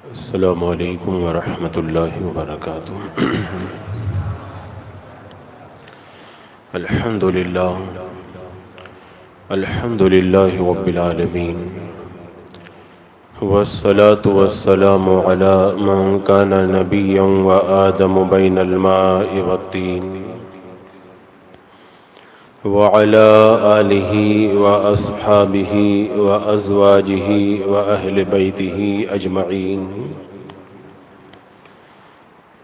السلام علیکم ورحمۃ اللہ وبرکاتہ۔ الحمد للہ رب العالمین، والصلاة والسلام على من كان نبيا وآدم بين الماء والطين، وعلى آله وأصحابه وأزواجه وأهل بيته أجمعين،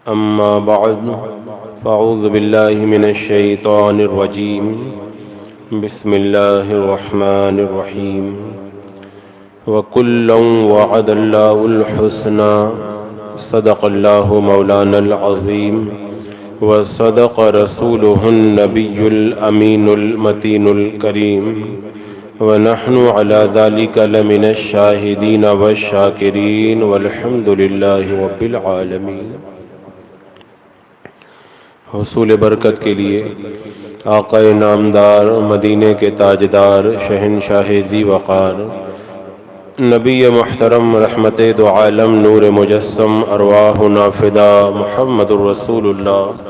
أما بعد فأعوذ بالله من الشيطان الرجيم، بسم الله الرحمن الرحيم، وكلا وعد الله الحسنى، صدق الله مولانا العظيم، وصدق رسوله النبي الأمين المتين الكريم، ونحن على ذلك لمن الشاهدين والشاكرين، والحمد لله رب العالمين۔ حصول برکت کے لیے آقا نامدار، مدینے کے تاجدار، شہنشاہ ذی وقار، نبی محترم، رحمت دو عالم، نور مجسم، ارواحنا فدا، محمد الرسول اللہ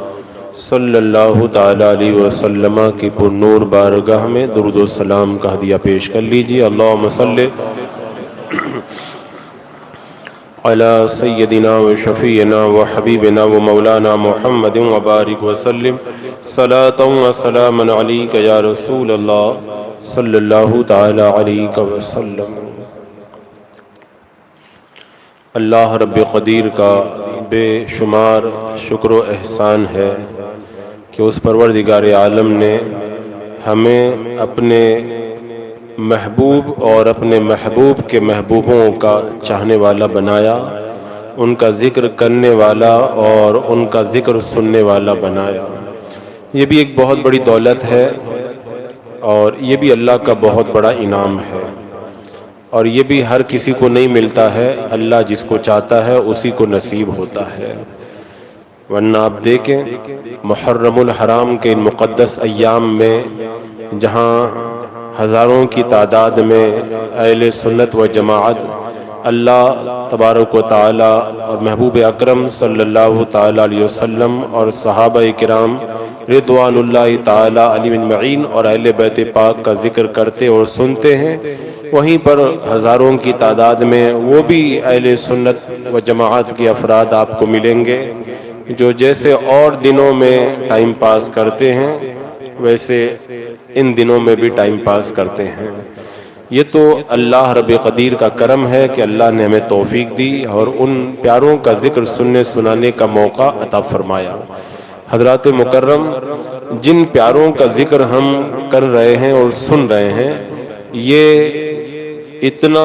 صلی اللہ تعالی علیہ وسلم کی پر نور بارگاہ میں درود و سلام کا ہدیہ پیش کر لیجیے۔ اللہم صلی علی سیدنا و شفیعنا و حبیبنا و مولانا محمد وبارک وسلم، صلاۃ و سلاما علیک یا رسول اللہ صلی اللہ تعالی علیہ وسلم۔ اللہ رب قدیر کا بے شمار شکر و احسان ہے کہ اس پروردگار عالم نے ہمیں اپنے محبوب اور اپنے محبوب کے محبوبوں کا چاہنے والا بنایا، ان کا ذکر کرنے والا اور ان کا ذکر سننے والا بنایا۔ یہ بھی ایک بہت بڑی دولت ہے اور یہ بھی اللہ کا بہت بڑا انعام ہے، اور یہ بھی ہر کسی کو نہیں ملتا ہے، اللہ جس کو چاہتا ہے اسی کو نصیب ہوتا ہے۔ ورنہ آپ دیکھیں محرم الحرام کے ان مقدس ایام میں جہاں ہزاروں کی تعداد میں اہل سنت و جماعت اللہ تبارک و تعالی اور محبوب اکرم صلی اللہ تعالی علیہ وسلم اور صحابہ کرام رضوان اللہ تعالی علیہم اجمعین اور اہل بیت پاک کا ذکر کرتے اور سنتے ہیں، وہیں پر ہزاروں کی تعداد میں وہ بھی اہل سنت و جماعت کے افراد آپ کو ملیں گے جو جیسے اور دنوں میں ٹائم پاس کرتے ہیں ویسے ان دنوں میں بھی ٹائم پاس کرتے ہیں۔ یہ تو اللہ رب قدیر کا کرم ہے کہ اللہ نے ہمیں توفیق دی اور ان پیاروں کا ذکر سننے سنانے کا موقع عطا فرمایا۔ حضرات مکرم، جن پیاروں کا ذکر ہم کر رہے ہیں اور سن رہے ہیں، یہ اتنا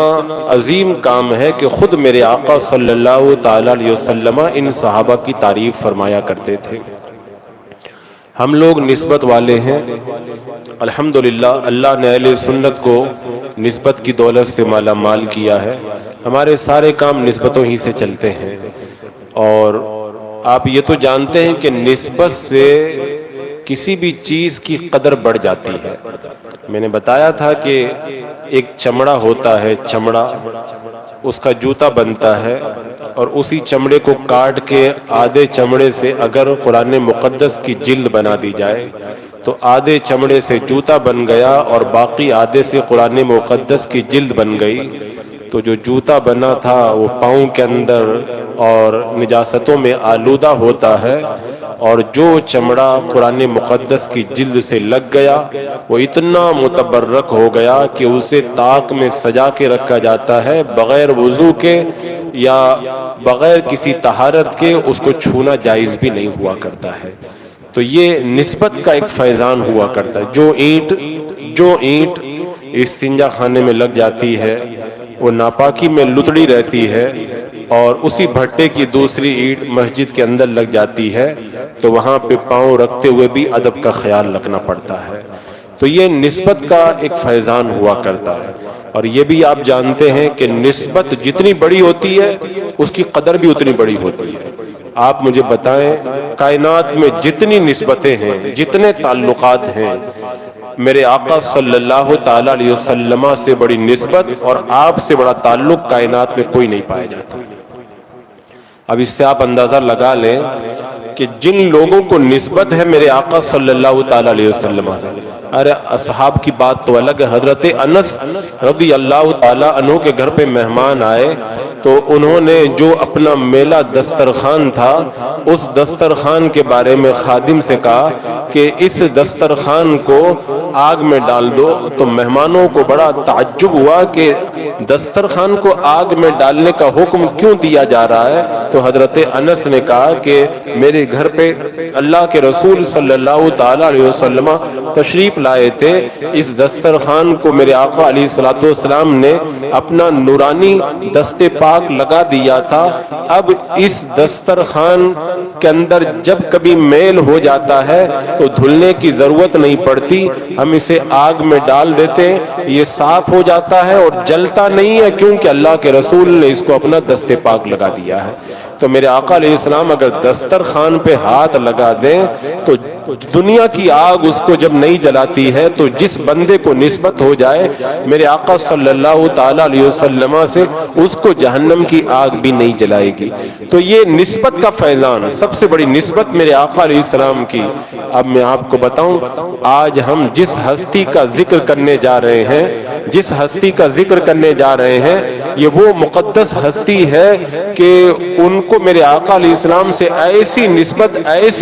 عظیم کام ہے کہ خود میرے آقا صلی اللہ تعالی علیہ وسلم ان صحابہ کی تعریف فرمایا کرتے تھے۔ ہم لوگ نسبت والے ہیں، الحمدللہ اللہ نے اہل سنت کو نسبت کی دولت سے مالا مال کیا ہے۔ ہمارے سارے کام نسبتوں ہی سے چلتے ہیں، اور آپ یہ تو جانتے ہیں کہ نسبت سے کسی بھی چیز کی قدر بڑھ جاتی ہے۔ میں نے بتایا تھا کہ ایک چمڑا ہوتا ہے، چمڑا اس کا جوتا بنتا ہے، اور اسی چمڑے کو کاٹ کے آدھے چمڑے سے اگر قرآن مقدس کی جلد بنا دی جائے تو آدھے چمڑے سے جوتا بن گیا اور باقی آدھے سے قرآن مقدس کی جلد بن گئی۔ تو جو جوتا بنا تھا وہ پاؤں کے اندر اور نجاستوں میں آلودہ ہوتا ہے، اور جو چمڑا قرآن مقدس کی جلد سے لگ گیا وہ اتنا متبرک ہو گیا کہ اسے طاق میں سجا کے رکھا جاتا ہے، بغیر وضو کے یا بغیر کسی طہارت کے اس کو چھونا جائز بھی نہیں ہوا کرتا ہے۔ تو یہ نسبت کا ایک فیضان ہوا کرتا ہے۔ جو اینٹ استنجا خانے میں لگ جاتی ہے وہ ناپاکی میں لتڑی رہتی ہے، اور اسی بھٹے کی دوسری اینٹ مسجد کے اندر لگ جاتی ہے تو وہاں پہ پاؤں رکھتے ہوئے بھی ادب کا خیال رکھنا پڑتا ہے۔ تو یہ نسبت کا ایک فیضان ہوا کرتا ہے، اور یہ بھی آپ جانتے ہیں کہ نسبت جتنی بڑی ہوتی ہے اس کی قدر بھی اتنی بڑی ہوتی ہے۔ آپ مجھے بتائیں کائنات میں جتنی نسبتیں ہیں، جتنے تعلقات ہیں، میرے آقا صلی اللہ تعالی علیہ وسلم سے بڑی نسبت اور آپ سے بڑا تعلق کائنات میں کوئی نہیں پایا جاتا۔ اب اس سے آپ اندازہ لگا لیں کہ جن لوگوں کو نسبت ہے میرے آقا صلی اللہ تعالی علیہ وسلم سے، ارے اصحاب کی بات تو الگ ہے۔ حضرت انس رضی اللہ تعالی عنہ کے گھر پہ مہمان آئے تو انہوں نے جو اپنا میلہ دسترخوان تھا اس دسترخوان کے بارے میں خادم سے کہا کہ اس دسترخوان کو آگ میں ڈال دو، تو مہمانوں کو بڑا تعجب ہوا کہ دسترخوان کو آگ میں ڈالنے کا حکم کیوں دیا جا رہا ہے؟ تو حضرت انس نے کہا کہ میرے گھر پہ اللہ کے رسول صلی اللہ تعالی علیہ وسلم تشریف لائے تھے، اس دسترخوان کو میرے آقا علیہ الصلوۃ والسلام نے اپنا نورانی دست پاک لگا دیا تھا، اب اس دسترخوان کے اندر جب کبھی میل ہو جاتا ہے تو دھلنے کی ضرورت نہیں پڑتی، ہم اسے آگ میں ڈال دیتے ہیں، یہ صاف ہو جاتا ہے اور جلتا نہیں ہے کیونکہ اللہ کے رسول نے اس کو اپنا دست پاک لگا دیا ہے۔ تو میرے آقا علیہ السلام اگر دسترخوان پہ ہاتھ لگا دیں تو دنیا کی آگ اس کو جب نہیں جلاتی ہے، تو جس بندے کو نسبت ہو جائے میرے آقا صلی اللہ تعالی علیہ وسلم سے، اس کو جہنم کی آگ بھی نہیں جلائے گی۔ تو یہ نسبت کا فیضان، سب سے بڑی نسبت میرے آقا علیہ السلام کی۔ اب میں آپ کو بتاؤں، آج ہم جس ہستی کا ذکر کرنے جا رہے ہیں، جس ہستی کا ذکر کرنے جا رہے ہیں، یہ وہ مقدس ہستی ہے کہ ان کو میرے آقا علیہ السلام سے ایسی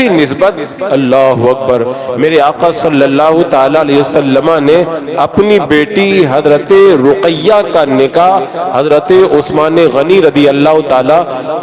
نسبت، اللہ اکبر، میرے آقا صلی اللہ تعالی علیہ وسلم نے اپنی بیٹی حضرت رقیہ کا نکاح حضرت عثمان غنی رضی اللہ تعالی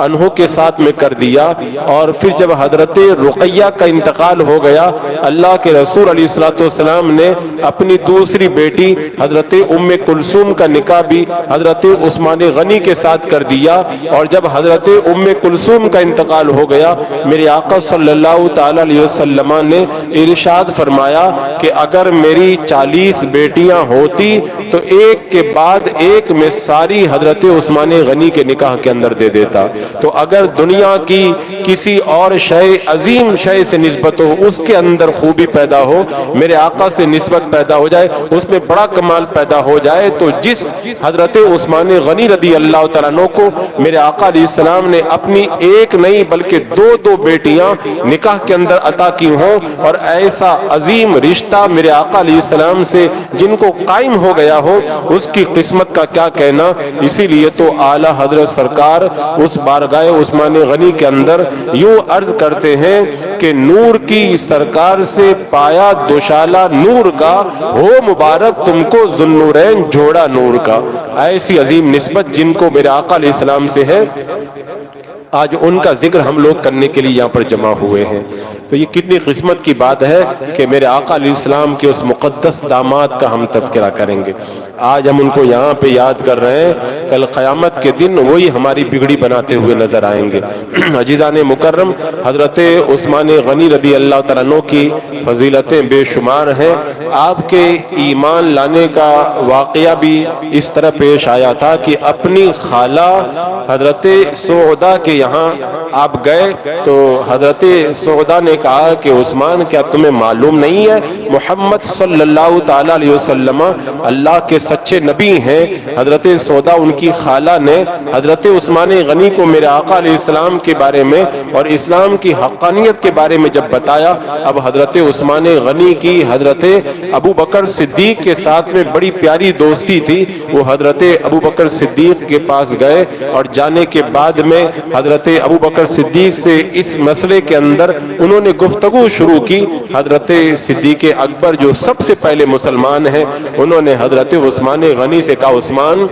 عنہ کے ساتھ میں کر دیا، اور پھر جب حضرت رقیہ کا انتقال ہو گیا، اللہ کے رسول علیہ الصلوۃ والسلام نے اپنی دوسری بیٹی حضرت ام کلثوم کا نکاح بھی حضرت عثمان غنی کے ساتھ کر دیا، اور جب حضرت ام کلثوم کا انتقال ہو گیا، میرے آقا صلی اللہ تعالی علیہ وسلم نے ارشاد فرمایا کہ اگر میری 40 بیٹیاں ہوتی تو ایک کے بعد ایک میں ساری حضرت عثمان غنی کے نکاح کے اندر دے دیتا۔ تو اگر دنیا کی کسی اور شے، عظیم شے سے نسبت ہو، اس کے اندر خوبی پیدا ہو، میرے آقا سے نسبت پیدا ہو جائے، اس میں بڑا کمال پیدا ہو جائے، تو جس حضرت عثمان غنی رضی اللہ تعالیٰ عنہ کو میرے آقا علیہ السلام نے اپنی ایک نہیں بلکہ دو بیٹیاں نکاح کے اندر عطا کی ہوں، اور ایسا عظیم رشتہ میرے آقا علیہ السلام سے جن کو قائم ہو گیا ہو، اس کی قسمت کا کیا کہنا۔ اسی لیے تو اعلیٰ حضرت سرکار اس بارگاہ عثمان غنی کے اندر یوں عرض کرتے ہیں کہ نور کی سرکار سے پایا دوشالہ نور کا، ہو مبارک تم کو ذوالنورین جوڑا نور کا۔ ایسی عظیم نسبت جن کو میرے آقا علیہ السلام سے ہے، آج ان کا ذکر ہم لوگ کرنے کے لیے یہاں پر جمع ہوئے ہیں۔ تو یہ کتنی قسمت کی بات ہے کہ میرے آقا علیہ السلام کے اس مقدس داماد کا ہم تذکرہ کریں گے۔ آج ہم ان کو یہاں پہ یاد کر رہے ہیں، کل قیامت کے دن وہی ہماری بگڑی بناتے ہوئے نظر آئیں گے۔ عزیزان مکرم، حضرت عثمان غنی رضی اللہ تعالیٰ عنہ کی فضیلتیں بے شمار ہیں۔ آپ کے ایمان لانے کا واقعہ بھی اس طرح پیش آیا تھا کہ اپنی خالہ حضرت سعودہ کے یہاں آپ گئے تو حضرت سعودہ نے کہا کہ عثمان، کیا تمہیں معلوم نہیں ہے محمد صلی اللہ تعالی علیہ وسلم اللہ کے سچے نبی ہیں؟ حضرت سعودہ ان کی خالہ نے حضرت عثمان غنی کو میرے آقا علیہ السلام کے بارے میں اور اسلام کی حقانیت کے بارے میں جب بتایا، اب حضرت عثمان غنی کی حضرت ابو بکر صدیق کے ساتھ میں بڑی پیاری دوستی تھی، وہ حضرت ابو بکر صدیق کے پاس گئے، اور جانے کے بعد میں حضرت ابو بکر صدیق سے اس مسئلے کے اندر انہوں نے گفتگو شروع کی۔ حضرت صدیق اکبر جو سب سے پہلے مسلمان ہیں، انہوں نے حضرت عثمان غنی سے کہا، عثمان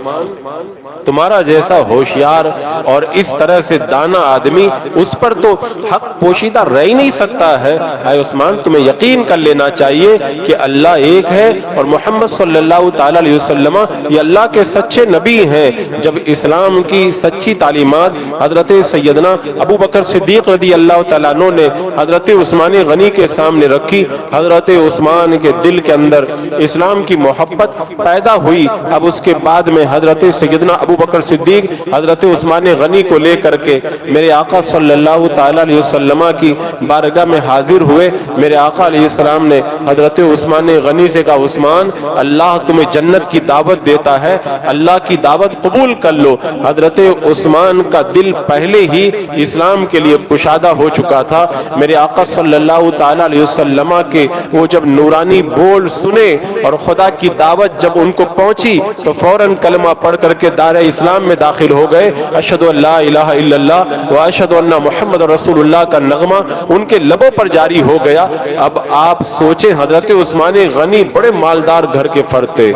تمہارا جیسا ہوشیار اور اس طرح سے دانا آدمی، اس پر تو حق پوشیدہ رہ ہی نہیں سکتا ہے۔ اے عثمان، تمہیں یقین کر لینا چاہیے کہ اللہ ایک ہے اور محمد صلی اللہ تعالی علیہ وسلم یہ اللہ کے سچے نبی ہیں۔ جب اسلام کی سچی تعلیمات حضرت سیدنا ابو بکر صدیق رضی اللہ تعالیٰ عنہ نے حضرت عثمان غنی کے سامنے رکھی، حضرت عثمان کے دل کے اندر اسلام کی محبت پیدا ہوئی۔ اب اس کے بعد میں حضرت سیدنا ابو بکر صدیق حضرت عثمان غنی کو لے کر کے میرے آقا صلی اللہ تعالیٰ علیہ وسلم کی بارگاہ میں حاضر ہوئے. میرے آقا علیہ السلام نے حضرت عثمان غنی سے کہا عثمان اللہ تمہیں جنت کی دعوت دیتا ہے, اللہ کی دعوت قبول کر لو. حضرت عثمان کا دل پہلے ہی اسلام کے لیے کشادہ ہو چکا تھا. میرے آقا صلی اللہ تعالیٰ علیہ وسلم کے وہ جب نورانی بول سنے اور خدا کی دعوت جب ان کو پہنچی تو فوراً کلمہ پڑھ کر کے دار اسلام میں داخل ہو گئے. اشہد ان لا الہ الا اللہ و اشہد ان محمد رسول اللہ کا نغمہ ان کے لبوں پر جاری ہو گیا. اب آپ سوچیں حضرت عثمان غنی بڑے مالدار گھر کے فرد تھے.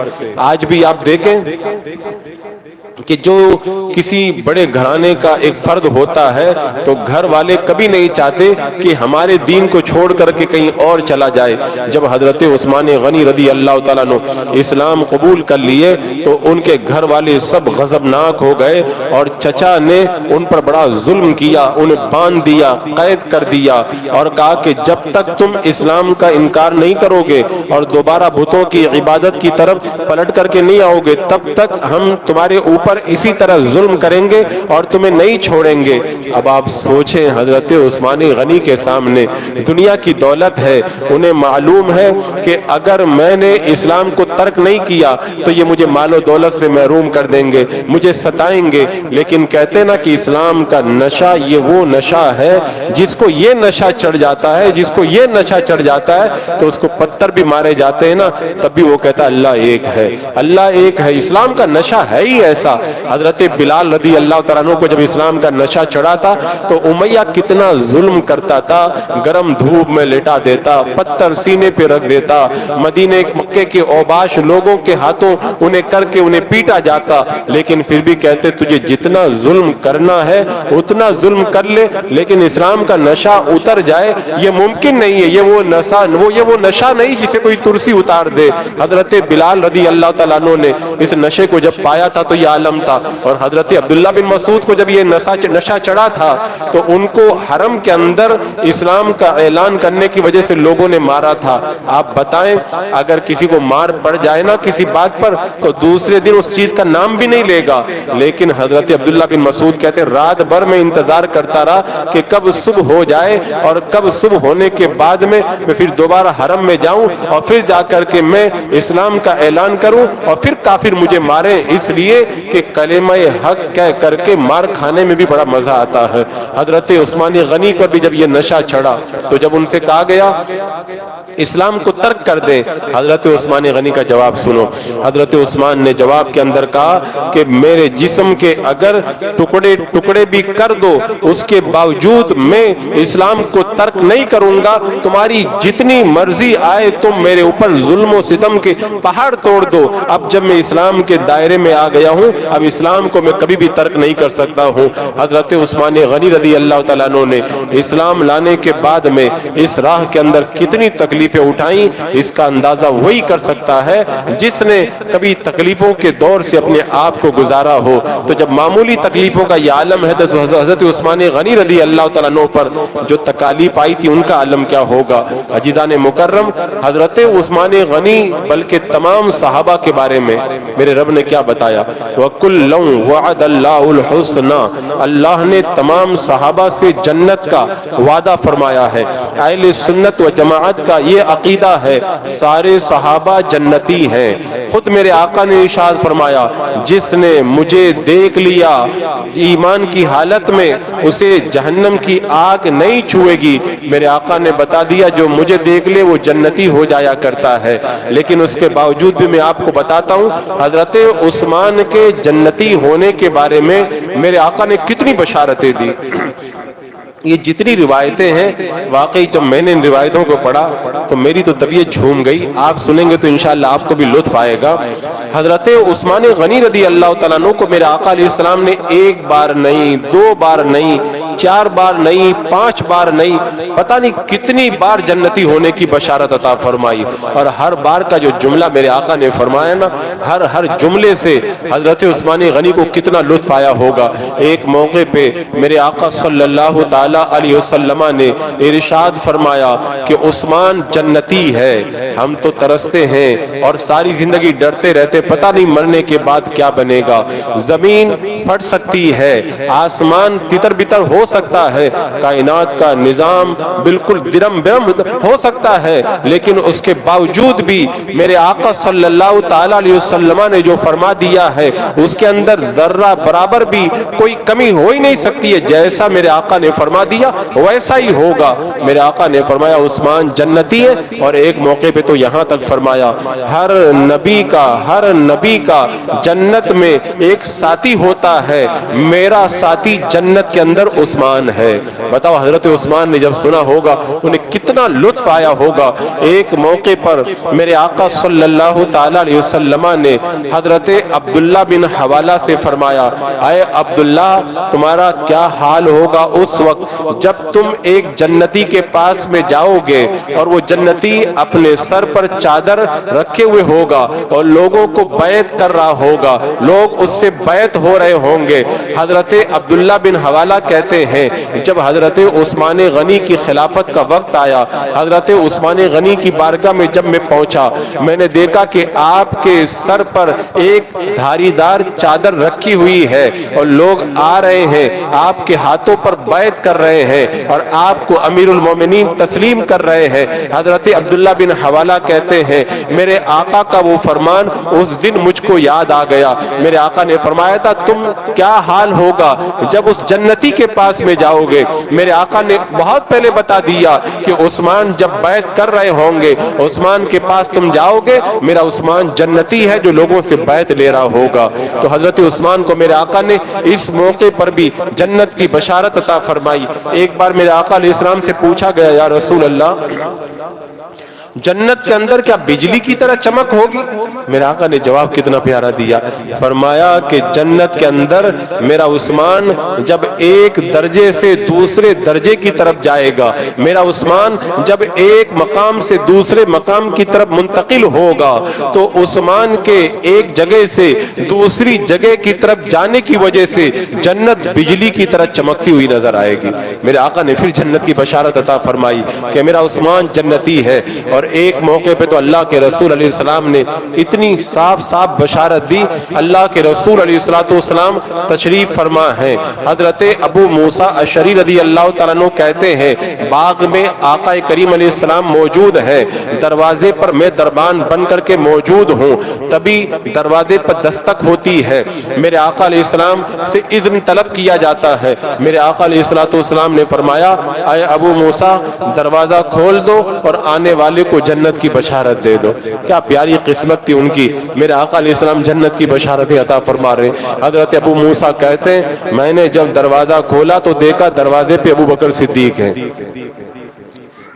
آج بھی آپ دیکھیں کہ جو کسی بڑے گھرانے کا ایک فرد ہوتا ہے تو گھر والے کبھی نہیں چاہتے کہ ہمارے دین کو چھوڑ کر کے کہیں اور چلا جائے. جب حضرت عثمان غنی رضی اللہ تعالیٰ عنہ اسلام قبول کر لیے تو ان کے گھر والے سب غضبناک ہو گئے اور چچا نے ان پر بڑا ظلم کیا, انہیں باندھ دیا, قید کر دیا اور کہا کہ جب تک تم اسلام کا انکار نہیں کرو گے اور دوبارہ بتوں کی عبادت کی طرف پلٹ کر کے نہیں آؤ گے تب تک ہم تمہارے اوپر اسی طرح ظلم کریں گے اور تمہیں نہیں چھوڑیں گے. اب آپ سوچیں حضرت عثمان غنی کے سامنے دنیا کی دولت ہے, انہیں معلوم ہے کہ اگر میں نے اسلام کو ترک نہیں کیا تو یہ مجھے مال و دولت سے محروم کر دیں گے, مجھے ستائیں گے. لیکن کہتے نا کہ اسلام کا نشہ یہ وہ نشہ ہے جس کو یہ نشہ چڑھ جاتا ہے, جس کو یہ نشہ چڑھ جاتا ہے تو اس کو پتھر بھی مارے جاتے ہیں نا تب بھی وہ کہتا اللہ ایک ہے, اللہ ایک ہے. اسلام کا نشہ ہے ہی ایسا. حضرت بلال رضی اللہ تعالیٰ عنہ کو جب اسلام کا نشہ چڑھا تھا تو امیہ کتنا ظلم کرتا تھا, گرم دھوپ میں لٹا دیتا, پتھر سینے پہ رکھ دیتا, مدینے مکے کے اوباش لوگوں کے ہاتھوں انہیں کر کے انہیں پیٹا جاتا. لیکن پھر بھی کہتے تجھے جتنا ظلم کرنا ہے اتنا ظلم کر لے لیکن اسلام کا نشہ اتر جائے یہ ممکن نہیں ہے. یہ وہ نشہ نہیں جسے کوئی ترسی اتار دے. حضرت بلال رضی اللہ تعالیٰ عنہ نے اس نشے کو جب پایا تھا تو یہ عالم تھا, اور حضرت عبداللہ بن مسعود کو جب یہ نشہ چڑھا تھا تو ان کو حرم کے اندر اسلام کا اعلان کرنے کی وجہ سے لوگوں نے مارا تھا. آپ بتائیں اگر کسی کو مار پڑ جائے نا کسی بات پر تو دوسرے دن اس چیز کا نام بھی نہیں لے گا. لیکن حضرت عبداللہ بن مسعود کہتے رات بھر میں انتظار کرتا رہا کہ کب صبح ہو جائے اور کب صبح ہونے کے بعد میں پھر دوبارہ حرم میں جاؤں اور پھر جا کر کے میں اسلام کا اعلان کروں اور پھر کافر مجھے مارے, اس لیے کہ کلمہ حق کہہ کر کے مار کھانے میں بھی بڑا مزہ آتا ہے. حضرت عثمان غنی پر بھی جب یہ نشہ چڑھا تو جب ان سے کہا گیا اسلام کو ترک کر دیں, حضرت عثمان غنی کا جواب سنو. حضرت عثمان نے جواب کے اندر کہا کہ میرے جسم کے اگر ٹکڑے ٹکڑے بھی کر دو اس کے باوجود میں اسلام کو ترک نہیں کروں گا. تمہاری جتنی مرضی آئے تم میرے اوپر ظلم و ستم کے پہاڑ توڑ دو, اب جب میں اسلام کے دائرے میں آ گیا ہوں اب اسلام کو میں کبھی بھی ترک نہیں کر سکتا ہوں. حضرت عثمان غنی رضی اللہ تعالیٰ عنہ نے اسلام لانے کے بعد میں اس راہ کے اندر کتنی تکلیفیں اٹھائیں اس کا اندازہ وہی کر سکتا ہے جس نے کبھی تکلیفوں کے دور سے اپنے آپ کو گزارا ہو. تو جب معمولی تکلیفوں کا یہ عالم ہے تو حضرت عثمان غنی رضی اللہ تعالیٰ عنہ پر جو تکالیف آئی تھی ان کا عالم کیا ہوگا. عزیزان مکرم, حضرت عثمان غنی بلکہ تمام صحابہ کے بارے میں میرے رب نے کیا بتایا, وَكُلًّا وَعَدَ اللَّهُ الْحُسْنَى, اللہ نے تمام صحابہ سے جنت کا وعدہ فرمایا ہے. اہل سنت و جماعت کا یہ عقیدہ ہے سارے صحابہ جنتی ہیں. خود میرے آقا نے ارشاد فرمایا جس نے مجھے دیکھ لیا ایمان کی حالت میں اسے جہنم کی آگ نہیں چھوئے گی. میرے آقا نے بتا دیا جو مجھے دیکھ لے وہ جنتی ہو جایا کرتا ہے. لیکن اس کے باوجود بھی میں آپ کو بتاتا ہوں حضرت عثمان کے جنتی ہونے کے بارے میں میرے آقا نے کتنی بشارتیں دی. یہ جتنی روایتیں ہیں واقعی جب میں نے ان روایتوں کو پڑھا تو میری تو طبیعت جھوم گئی. آپ سنیں گے تو انشاءاللہ آپ کو بھی لطف آئے گا. حضرت عثمان غنی رضی اللہ تعالیٰ عنہ کو میرے آقا علیہ السلام نے ایک بار نہیں, دو بار نہیں, 4 بار نہیں، 5 بار نہیں، پتہ نہیں کتنی بار جنتی ہونے کی بشارت عطا فرمائی۔ اور ہر بار کا جو جملہ میرے آقا نے فرمایا نا، ہر جملے سے حضرت عثمان غنی کو کتنا لطف آیا ہوگا۔ ایک موقع پہ میرے آقا صلی اللہ تعالی علیہ وسلم نے ارشاد فرمایا کہ عثمان جنتی ہے۔ ہم تو ترستے ہیں اور ساری زندگی ڈرتے رہتے، پتہ نہیں مرنے کے بعد کیا بنے گا۔ زمین پھٹ سکتی ہے، آسمان تتر بتر ہو سکتا ہے، کائنات کا نظام بالکل درم برم ہو سکتا ہے، لیکن اس کے باوجود بھی میرے آقا صلی اللہ تعالی علیہ وسلم نے جو فرما دیا ہے اس کے اندر ذرہ برابر بھی کوئی کمی ہو ہی نہیں سکتی ہے۔ جیسا میرے آقا نے فرما دیا ویسا ہی ہوگا۔ میرے آقا نے فرمایا عثمان جنتی ہے، اور ایک موقع پہ تو یہاں تک فرمایا ہر نبی کا جنت میں ایک ساتھی ہوتا ہے، میرا ساتھی جنت کے اندر عثمان ہے۔ بتاؤ حضرت عثمان نے جب سنا ہوگا انہیں کتنا لطف آیا ہوگا۔ ایک موقع پر میرے آقا صلی اللہ تعالی علیہ وسلم نے حضرت عبداللہ بن حوالہ سے فرمایا، اے عبداللہ تمہارا کیا حال ہوگا اس وقت جب تم ایک جنتی کے پاس میں جاؤ گے اور وہ جنتی اپنے سر پر چادر رکھے ہوئے ہوگا اور لوگوں کو بیعت کر رہا ہوگا، لوگ اس سے بیعت ہو رہے ہوں گے۔ حضرت عبداللہ بن حوالہ کہتے ہیں جب حضرت عثمان غنی کی خلافت کا وقت آیا، حضرت عثمان غنی کی بارگاہ میں جب میں پہنچا، میں نے دیکھا کہ آپ کے سر پر ایک دھاری دار چادر رکھی ہوئی ہے اور لوگ آ رہے ہیں، آپ کے ہاتھوں پر بیعت کر رہے ہیں اور آپ کو امیر المومنین تسلیم کر رہے ہیں۔ حضرت عبداللہ بن حوالہ کہتے ہیں میرے آقا کا وہ فرمان اس دن مجھ کو یاد آ گیا۔ میرے آقا نے فرمایا تھا تم کیا حال ہوگا جب اس جنتی کے پاس میں جاؤ گے۔ میرے آقا نے بہت پہلے بتا دیا کہ عثمان جب بیعت کر رہے ہوں گے، عثمان کے پاس تم جاؤ گے، میرا عثمان جنتی ہے جو لوگوں سے بیعت لے رہا ہوگا۔ تو حضرت عثمان کو میرے آقا نے اس موقع پر بھی جنت کی بشارت عطا فرمائی۔ ایک بار میرے آقا علیہ السلام سے پوچھا گیا یا رسول اللہ جنت کے اندر کیا بجلی کی طرح چمک ہوگی؟ میرے آقا نے جواب کتنا پیارا دیا، فرمایا کہ جنت کے اندر میرا عثمان جب ایک درجے سے دوسرے درجے کی طرف جائے گا، میرا عثمان جب ایک مقام سے دوسرے مقام کی طرف منتقل ہوگا تو عثمان کے ایک جگہ سے دوسری جگہ کی طرف جانے کی وجہ سے جنت بجلی کی طرح چمکتی ہوئی نظر آئے گی۔ میرے آقا نے پھر جنت کی بشارت عطا فرمائی کہ میرا عثمان جنتی ہے۔ اور ایک موقع پہ تو اللہ کے رسول علیہ السلام نے اتنی صاف بشارت دی، اللہ کے رسول علیہ السلام تشریف فرما ہیں۔ حضرت ابو موسیٰ اشعری رضی اللہ تعالیٰ عنہ کہتے ہیں باغ میں آقا کریم علیہ السلام موجود ہے، دروازے پر میں دربان بن کر کے موجود ہوں، تبھی دروازے پر دستک ہوتی ہے، میرے آقا علیہ السلام سے اذن طلب کیا جاتا ہے۔ میرے آقا علیہ السلام نے فرمایا اے ابو موسیٰ دروازہ کھول دو اور آنے والے کو جنت کی بشارت دے دو۔ کیا پیاری قسمت تھی ان کی، میرے آقا علیہ السلام جنت کی بشارتیں عطا فرما رہے۔ حضرت ابو موسیٰ کہتے ہیں میں نے جب دروازہ کھولا تو دیکھا دروازے پہ ابو بکر صدیق ہیں۔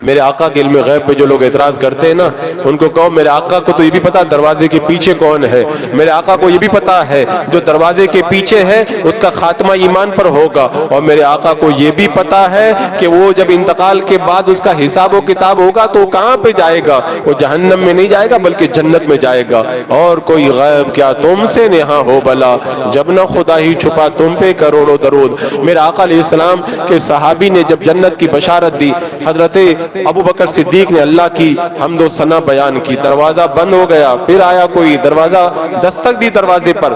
میرے آقا کے علم غیب پہ جو لوگ اعتراض کرتے ہیں نا ان کو کہو میرے آقا کو تو یہ بھی پتا دروازے کے پیچھے کون ہے، میرے آقا کو یہ بھی پتا ہے جو دروازے کے پیچھے ہے اس کا خاتمہ ایمان پر ہوگا، اور میرے آقا کو یہ بھی پتا ہے کہ وہ جب انتقال کے بعد اس کا حساب و کتاب ہوگا تو کہاں پہ جائے گا، وہ جہنم میں نہیں جائے گا بلکہ جنت میں جائے گا۔ اور کوئی غیب کیا تم سے نہاں ہو بلا، جب نہ خدا ہی چھپا تم پہ کروڑوں درود۔ میرے آقا علیہ السلام کے صحابی نے جب جنت کی بشارت دی، حضرت ابو بکر صدیق نے اللہ کی حمد و ثنا بیان کی، دروازہ بند ہو گیا، پھر آیا کوئی دروازہ دستک دی، دروازے پر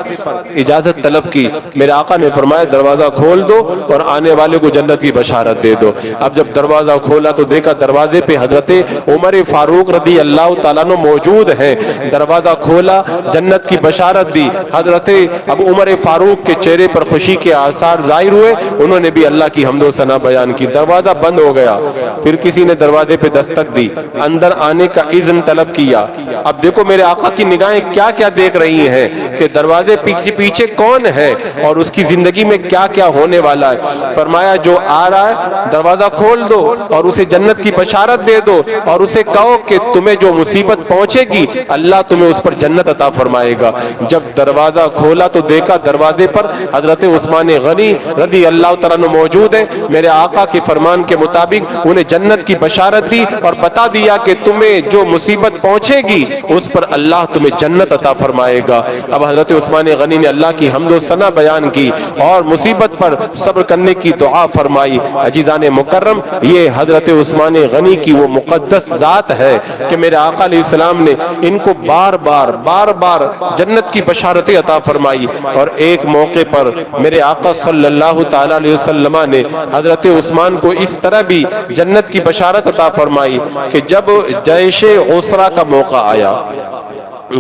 اجازت طلب کی، میرے آقا نے فرمایا دروازہ کھول دو اور آنے والے کو جنت کی بشارت دے دو۔ اب جب دروازہ کھولا تو دیکھا دروازے پہ حضرت عمر فاروق رضی اللہ تعالیٰ عنہ موجود ہیں، دروازہ کھولا جنت کی بشارت دی، حضرت اب عمر فاروق کے چہرے پر خوشی کے آثار ظاہر ہوئے، انہوں نے بھی اللہ کی حمد و ثنا بیان کی، دروازہ بند ہو گیا، پھر کسی نے دروازے پہ دستک دی، اندر آنے کا اذن طلب کیا۔ اب دیکھو میرے آقا کی نگاہیں کیا کیا دیکھ رہی ہیں کہ دروازے پیچھے پیچھے کون ہے اور اس کی زندگی میں کیا کیا ہونے والا ہے۔ فرمایا جو آ رہا ہے دروازہ کھول دو اور اسے جنت کی بشارت دے دو اور اسے کہو کہ تمہیں جو مصیبت پہنچے گی اللہ تمہیں اس پر جنت عطا فرمائے گا۔ جب دروازہ کھولا تو دیکھا دروازے پر حضرت عثمان غنی رضی اللہ تعالیٰ عنہ موجود ہیں۔ میرے آقا کے فرمان کے مطابق انہیں جنت کی بشارت دی اور بتا دیا کہ تمہیں جو مصیبت پہنچے گی اس پر اللہ تمہیں جنت عطا فرمائے گا۔ اب حضرت عثمان غنی نے اللہ کی حمد و ثنا بیان کی اور مصیبت پر صبر کرنے کی دعا فرمائی۔ عزیزان مکرم، یہ حضرت عثمان غنی کی وہ مقدس ذات ہے کہ میرے آقا علیہ السلام نے ان کو بار بار جنت کی بشارتیں عطا فرمائی۔ اور ایک موقع پر میرے آقا صلی اللہ تعالی علیہ وسلم نے حضرت عثمان کو اس طرح بھی جنت کی بشارت عطا فرمائی کہ جب جیش عسرہ کا موقع آیا،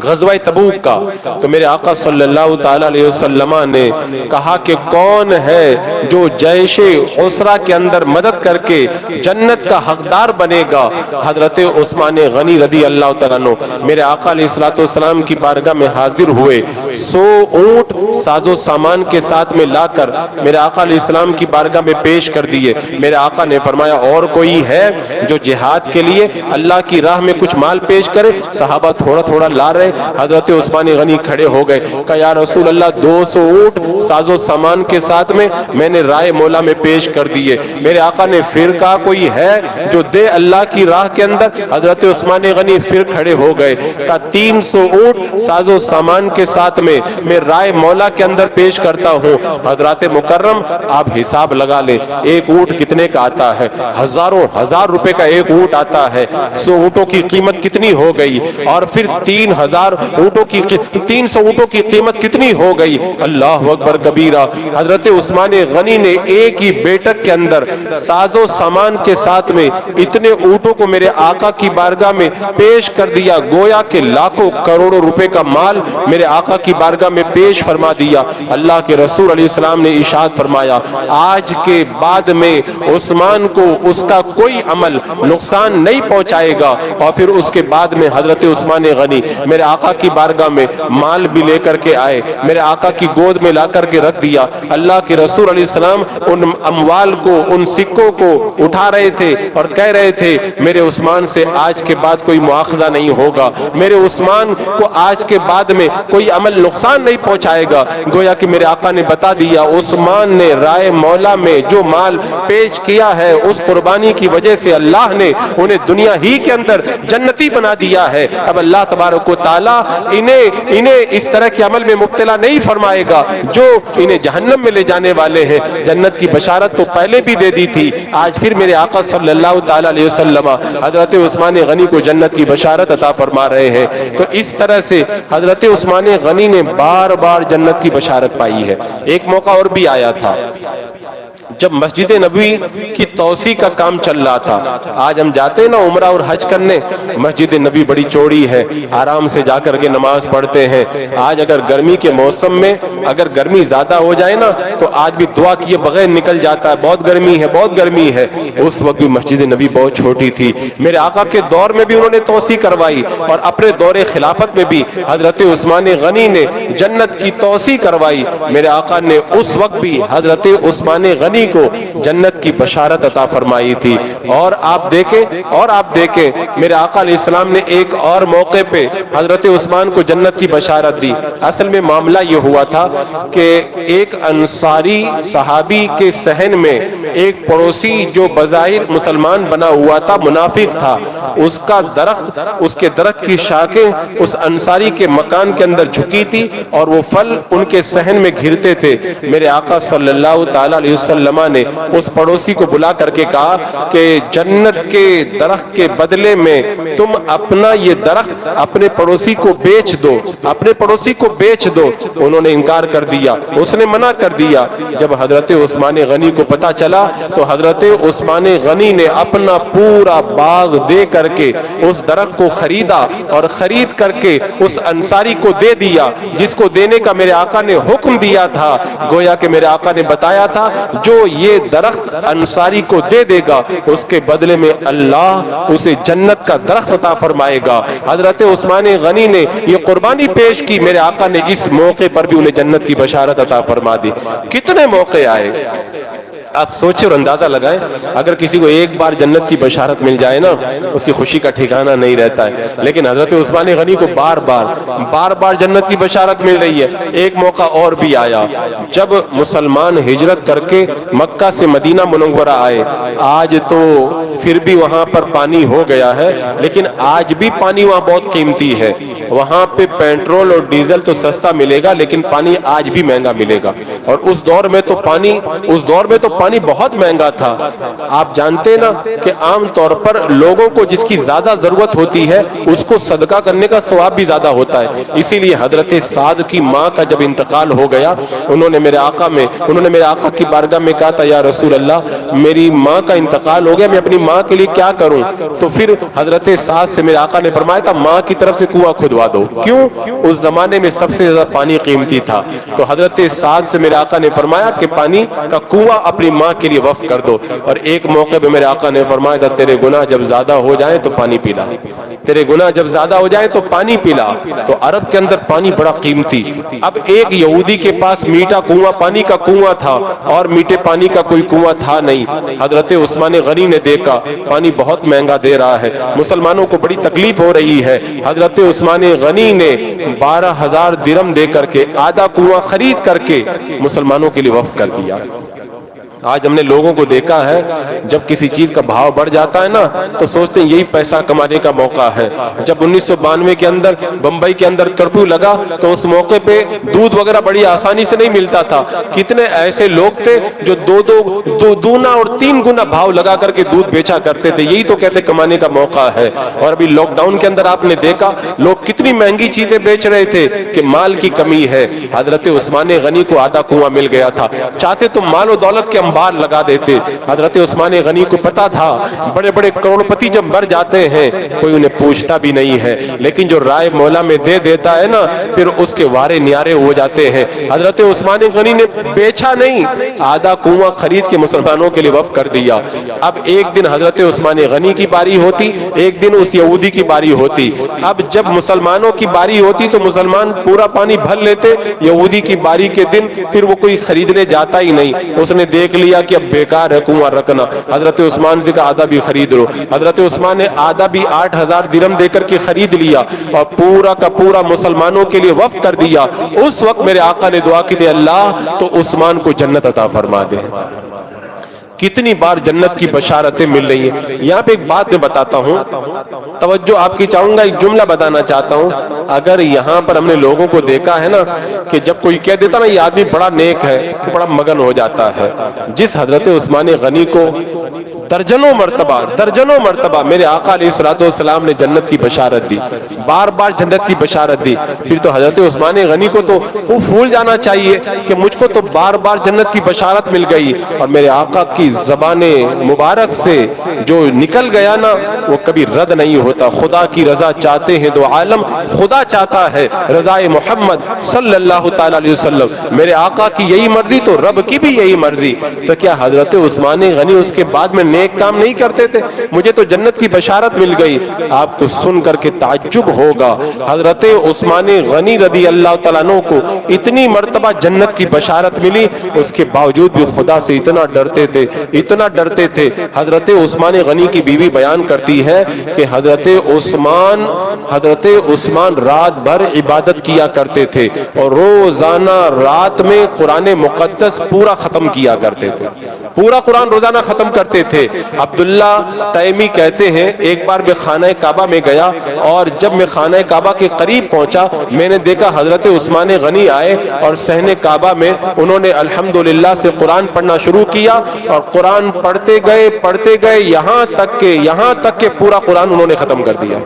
غزوہ تبوک کا، تو میرے آقا صلی اللہ تعالی علیہ وسلم نے کہا کہ کون ہے جو جیش عسرہ کے اندر مدد کر کے جنت کا حقدار بنے گا۔ حضرت عثمان غنی رضی اللہ تعالیٰ عنہ میرے آقا علیہ السلام کی بارگاہ میں حاضر ہوئے، 100 اونٹ ساز و سامان کے ساتھ میں لا کر میرے آقا علیہ السلام کی بارگاہ میں پیش کر دیے۔ میرے آقا نے فرمایا اور کوئی ہے جو جہاد کے لیے اللہ کی راہ میں کچھ مال پیش کرے؟ صحابہ تھوڑا تھوڑا لا رہے۔ حضرت عثمان غنی کھڑے ہو گئے، کہا یا رسول اللہ 200 اونٹ ساز و سامان کے ساتھ میں نے رائے مولا میں پیش کر دیے۔ میرے آقا نے پھر کہا کوئی ہے جو دے اللہ کی راہ کے اندر؟ حضرت عثمان غنی پھر کھڑے ہو گئے، کہا 300 اونٹ ساز و سامان کے ساتھ میں رائے مولا کے اندر پیش کرتا ہوں۔ حضرات مکرم آپ حساب لگا لیں ایک اونٹ کتنے کا آتا ہے؟ ہزار روپے کا ایک اونٹ آتا ہے۔ 100 اونٹوں کی قیمت کتنی ہو گئی؟ اور پھر 300 اونٹوں کی 300 اونٹوں کی قیمت کتنی ہو گئی؟ اللہ اکبر کبیرہ۔ حضرت عثمان غنی نے ایک ہی بیٹک کے اندر ساز و سامان کے ساتھ میں اتنے اونٹوں کو میرے آقا کی بارگاہ میں پیش کر دیا، گویا کہ لاکھوں کروڑوں روپے کا مال میرے آقا کی بارگاہ میں پیش فرما دیا۔ اللہ کے رسول علیہ السلام نے ارشاد فرمایا آج کے بعد میں عثمان کو اس کا کوئی عمل نقصان نہیں پہنچائے گا۔ اور پھر اس کے بعد میں حضرت عثمان غنی میرے آقا کی بارگاہ میں مال بھی لے کر کے آئے، میرے آقا کی گود میں لا کر کے رکھ دیا۔ اللہ کے رسول علیہ السلام ان اموال کو، ان سکوں کو اٹھا رہے تھے اور کہہ رہے تھے میرے عثمان سے آج کے بعد کوئی مواخذہ نہیں ہوگا، میرے عثمان کو آج کے بعد میں کوئی عمل نقصان نہیں پہنچائے گا۔ گویا کہ میرے آقا نے بتا دیا عثمان نے رائے مولا میں جو مال پیش کیا ہے اس قربانی کی وجہ سے اللہ نے انہیں دنیا ہی کے اندر جنتی بنا دیا ہے۔ اب اللہ تبارک و تعالیٰ انہیں اس طرح کے عمل میں مبتلا نہیں فرمائے گا جو انہیں جہنم میں لے جانے والے ہیں۔ جنت کی بشارت تو پہلے بھی دے دی تھی، آج پھر میرے آقا صلی اللہ تعالی علیہ وسلم حضرت عثمان غنی کو جنت کی بشارت عطا فرما رہے ہیں۔ تو اس طرح سے حضرت عثمان غنی نے بار بار جنت کی بشارت پائی ہے۔ ایک موقع اور بھی آیا تھا جب مسجد نبوی کی توسیع کا کام چل رہا تھا۔ آج ہم جاتے ہیں نا عمرہ اور حج کرنے، مسجد نبوی بڑی چوڑی ہے، آرام سے جا کر کے نماز پڑھتے ہیں۔ آج اگر گرمی کے موسم میں اگر گرمی زیادہ ہو جائے نا تو آج بھی دعا کیے بغیر نکل جاتا ہے، بہت گرمی ہے بہت گرمی ہے۔ اس وقت بھی مسجد نبوی بہت چھوٹی تھی، میرے آقا کے دور میں بھی انہوں نے توسیع کروائی اور اپنے دور خلافت میں بھی حضرت عثمان غنی نے جنت کی توسیع کروائی۔ میرے آقا نے اس وقت بھی حضرت عثمان غنی کو جنت کی بشارت عطا فرمائی تھی۔ اور آپ دیکھیں میرے آقا علیہ السلام نے ایک اور موقع پہ حضرت عثمان کو جنت کی بشارت دی۔ اصل میں معاملہ یہ ہوا تھا کہ ایک انصاری صحابی کے صحن میں ایک پڑوسی جو بظاہر مسلمان بنا ہوا تھا منافق تھا، اس کے درخت کی شاخیں اس انصاری کے مکان کے اندر جھکی تھی اور وہ پھل ان کے صحن میں گھرتے تھے۔ میرے آقا صلی اللہ تعالی علیہ وسلم نے اس پڑوسی کو بلا کر کے کہا کہ جنت کے درخت کے بدلے میں تم اپنا یہ درخت اپنے پڑوسی کو بیچ دو، اپنے پڑوسی کو بیچ دو۔ انہوں نے انکار کر دیا، اس نے منع کر دیا۔ جب حضرت عثمان غنی کو پتا چلا تو حضرت عثمان غنی نے اپنا پورا باغ دے کر کے اس درخت کو خریدا اور خرید کر کے اس انصاری کو دے دیا جس کو دینے کا میرے آقا نے حکم دیا تھا۔ گویا کہ میرے آقا نے بتایا تھا جو یہ درخت انصاری انصاری کو دے دے گا اس کے بدلے میں اللہ اسے جنت کا درخت عطا فرمائے گا۔ حضرت عثمان غنی نے یہ قربانی پیش کی، میرے آقا نے اس موقع پر بھی انہیں جنت کی بشارت عطا فرما دی۔ کتنے موقع آئے، آپ سوچیں اور اندازہ لگائیں، اگر کسی کو ایک بار جنت کی بشارت مل جائے نا اس کی خوشی کا ٹھکانہ نہیں رہتا ہے، لیکن حضرت عثمان غنی کو بار بار جنت کی بشارت مل رہی ہے۔ ایک موقع اور بھی آیا جب مسلمان ہجرت کر کے مکہ سے مدینہ منورہ آئے۔ آج تو پھر بھی وہاں پر پانی ہو گیا ہے، لیکن آج بھی پانی وہاں بہت قیمتی ہے۔ وہاں پہ پیٹرول اور ڈیزل تو سستا ملے گا، لیکن پانی آج بھی مہنگا ملے گا، اور اس دور میں تو پانی بہت مہنگا تھا۔ آپ جانتے نا کہ عام طور پر لوگوں کو جس کی زیادہ ضرورت ہوتی ہے اس کو صدقہ کرنے کا ثواب بھی زیادہ ہوتا ہے۔ اسی لیے حضرت سعد کی ماں کا جب انتقال ہو گیا، انہوں نے میرے آقا کی بارگاہ میں کہا تھا، یا رسول اللہ میری ماں کا انتقال ہو گیا، میں اپنی ماں کے لیے کیا کروں؟ تو پھر حضرت سعد سے میرے آقا نے فرمایا تھا ماں کی طرف سے کنواں کھدوا دو۔ کیوں؟ اس زمانے میں سب سے زیادہ پانی قیمتی تھا۔ تو حضرت سعد سے میرے آقا نے فرمایا کہ پانی کا کنواں اپنی ماں کے لیے وقف کر دو۔ اور ایک موقع پہ میرے آقا نے فرمایا تھا تیرے گناہ جب زیادہ ہو جائیں تو پانی پیلا، تیرے گناہ جب زیادہ ہو جائیں تو پانی پیلا۔ تو عرب کے اندر پانی بڑا قیمتی۔ اب ایک یہودی کے پاس میٹھا کنواں، پانی کا کنواں تھا، اور میٹھے پانی کا کوئی کنواں تھا نہیں۔ حضرت عثمان غنی نے دیکھا پانی بہت مہنگا دے رہا ہے، مسلمانوں کو بڑی تکلیف ہو رہی ہے۔ حضرت عثمان غنی نے 12,000 درہم دے کر کے آدھا کنواں خرید کر کے مسلمانوں کے لیے وقف کر دیا۔ آج ہم نے لوگوں کو دیکھا ہے جب کسی چیز کا بھاؤ بڑھ جاتا ہے نا تو سوچتے ہیں یہی پیسہ کمانے کا موقع ہے۔ جب 1992 کے اندر بمبئی کے اندر کرفیو لگا تو اس موقع پہ دودھ وغیرہ بڑی آسانی سے نہیں ملتا تھا۔ کتنے ایسے لوگ تھے جو دونا اور 3 گنا بھاؤ لگا کر کے دودھ بیچا کرتے تھے۔ یہی تو کہتے کمانے کا موقع ہے۔ اور ابھی لاک ڈاؤن کے اندر آپ نے دیکھا لوگ کتنی مہنگی چیزیں بیچ رہے تھے کہ مال کی کمی ہے۔ حضرت عثمان غنی کو آدھا کنواں مل گیا تھا، چاہتے تو مال و دولت کے بار لگا دیتے۔ حضرت عثمان غنی کو پتا تھا بڑے بڑے کروڑپتی جب مر جاتے ہیں کوئی انہیں پوچھتا بھی نہیں ہے، لیکن جو رائے مولا میں دے دیتا ہے نا پھر اس کے وارے نیارے ہو جاتے ہیں۔ حضرت عثمان غنی نے بیچا نہیں، آدھا کنواں خرید کے مسلمانوں کے لیے وقف کر دیا۔ اب ایک دن حضرت عثمان غنی کی باری ہوتی، ایک دن اس یہودی کی باری ہوتی۔ اب جب مسلمانوں کی باری ہوتی تو مسلمان پورا پانی بھر لیتے، یہودی کی باری کے دن پھر وہ کوئی خریدنے جاتا ہی نہیں۔ اس نے دیکھ لیا کہ اب بیکار ہے کنواں رکھنا، حضرت عثمان سے کہا آدھا بھی خرید لو۔ حضرت عثمان نے آدھا بھی 8,000 درہم دے کر کے خرید لیا اور پورا کا پورا مسلمانوں کے لیے وقف کر دیا۔ اس وقت میرے آقا نے دعا کی تھی اللہ تو عثمان کو جنت عطا فرما دے۔ کتنی بار جنت کی بشارتیں مل رہی ہیں۔ یہاں پہ ایک بات میں بتاتا ہوں، توجہ آپ کی چاہوں گا، ایک جملہ بتانا چاہتا ہوں۔ اگر یہاں پر ہم نے لوگوں کو دیکھا ہے نا کہ جب کوئی کہہ دیتا نا یہ آدمی بڑا نیک ہے، بڑا مگن ہو جاتا ہے۔ جس حضرت عثمان غنی کو درجنوں مرتبہ میرے آقا علیہ الصلوۃ والسلام نے جنت کی بشارت دی، بار بار جنت کی بشارت دی، پھر تو حضرت عثمان غنی کو تو خوب پھول جانا چاہیے کہ مجھ کو تو بار بار جنت کی بشارت مل گئی، اور میرے آقا کی زبان مبارک سے جو نکل گیا نا وہ کبھی رد نہیں ہوتا۔ خدا کی رضا چاہتے ہیں دو عالم، خدا چاہتا ہے رضا محمد صلی اللہ تعالی علیہ وسلم۔ میرے آقا کی یہی مرضی تو رب کی بھی یہی مرضی۔ تو کیا حضرت عثمان غنی اس کے بعد میں نیک کام نہیں کرتے تھے؟ مجھے تو جنت کی بشارت مل گئی۔ آپ کو سن کر کے تعجب ہوگا، حضرت عثمان غنی رضی اللہ تعالیٰ عنہ کو اتنی مرتبہ جنت کی بشارت ملی، اس کے باوجود بھی خدا سے اتنا ڈرتے تھے۔ حضرت عثمان غنی کی بیوی بیان کرتی ہے کہ حضرت عثمان رات بھر عبادت کیا کرتے تھے اور روزانہ رات میں قرآن مقدس پورا ختم کیا کرتے تھے، پورا قرآن روزانہ ختم کرتے تھے۔ عبداللہ تیمی کہتے ہیں ایک بار میں خانہ کعبہ میں گیا، اور جب میں خانہ کعبہ کے قریب پہنچا میں نے دیکھا حضرت عثمان غنی آئے اور صحن کعبہ میں انہوں نے الحمدللہ سے قرآن پڑھنا شروع کیا، اور قرآن پڑھتے گئے یہاں تک کہ پورا قرآن انہوں نے ختم کر دیا۔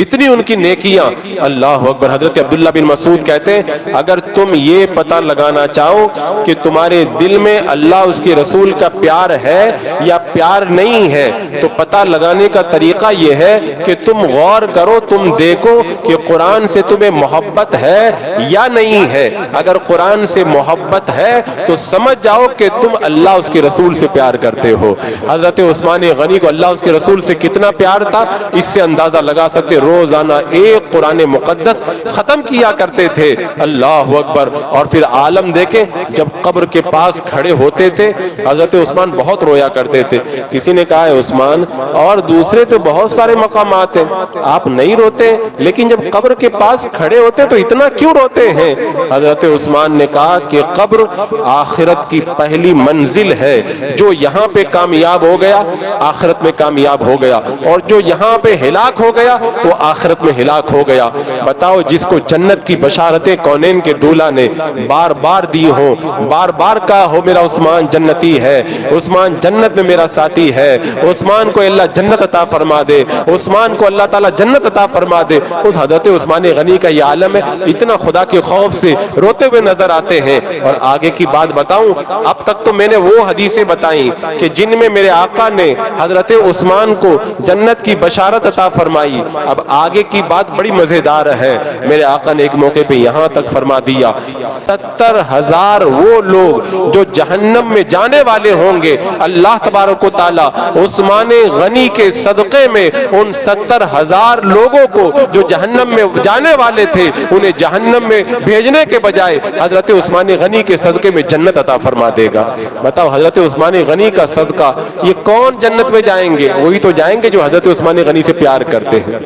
اتنی ان کی نیکیاں. اللہ اکبر. حضرت عبداللہ بن مسعود کہتے ہیں اگر تم یہ پتہ لگانا چاہو کہ تمہارے دل میں اللہ اس کے رسول کا پیار ہے یا پیار نہیں ہے تو پتہ لگانے کا طریقہ یہ ہے کہ تم غور کرو, تم دیکھو کہ قرآن سے تمہیں محبت ہے یا نہیں ہے. اگر قرآن سے محبت ہے تو سمجھ جاؤ کہ تم اللہ اس کے رسول سے پیار کرتے ہو. حضرت عثمان غنی کو اللہ اس کے رسول سے کتنا پیار تھا اس سے اندازہ لگا سکتے. روزانہ ایک قرآن مقدس ختم کیا کرتے تھے. اللہ اکبر. اور پھر عالم دیکھیں جب قبر کے پاس کھڑے ہوتے تھے حضرت عثمان بہت رویا کرتے تھے. کسی نے کہا ہے عثمان اور دوسرے تو بہت سارے مقامات ہیں آپ نہیں روتے لیکن جب قبر کے پاس کھڑے ہوتے تو اتنا کیوں روتے ہیں؟ حضرت عثمان نے کہا کہ قبر آخرت کی پہلی منزل ہے. جو یہاں پہ کامیاب ہو گیا آخرت میں کامیاب ہو گیا اور جو یہاں پہ ہلاک ہو گیا وہ آخرت میں ہلاک ہو گیا. بتاؤ جس کو جنت کی بشارتیں کونین کے دولہ نے بار بار دی ہوں, بار بار کہا ہو میرا عثمان جنتی ہے, عثمان جنت میں میرا ساتھی ہے, عثمان کو اللہ جنت عطا فرما دے, عثمان کو اللہ تعالیٰ جنت عطا فرما دے, اس حضرت عثمان غنی کا یہ عالم ہے اتنا خدا کے خوف سے روتے ہوئے نظر آتے ہیں. اور آگے کی بات بتاؤں, اب تک تو میں نے وہ حدیثیں بتائیں کہ جن میں میرے آقا نے حضرت عثمان کو جنت کی بشارت عطا فرمائی. اب آگے کی بات بڑی مزیدار ہے. میرے آقا نے ایک موقع پہ یہاں تک فرما دیا 70,000 وہ لوگ جو جہنم میں جانے والے ہوں گے اللہ تبارک و تعالیٰ عثمان غنی کے صدقے میں ان 70,000 لوگوں کو جو جہنم میں جانے والے تھے انہیں جہنم میں بھیجنے کے بجائے حضرت عثمان غنی کے صدقے میں جنت عطا فرما دے گا. بتاؤ حضرت عثمان غنی کا صدقہ یہ کون جنت میں جائیں گے؟ وہی تو جائیں گے جو حضرت عثمان غنی سے پیار کرتے ہیں.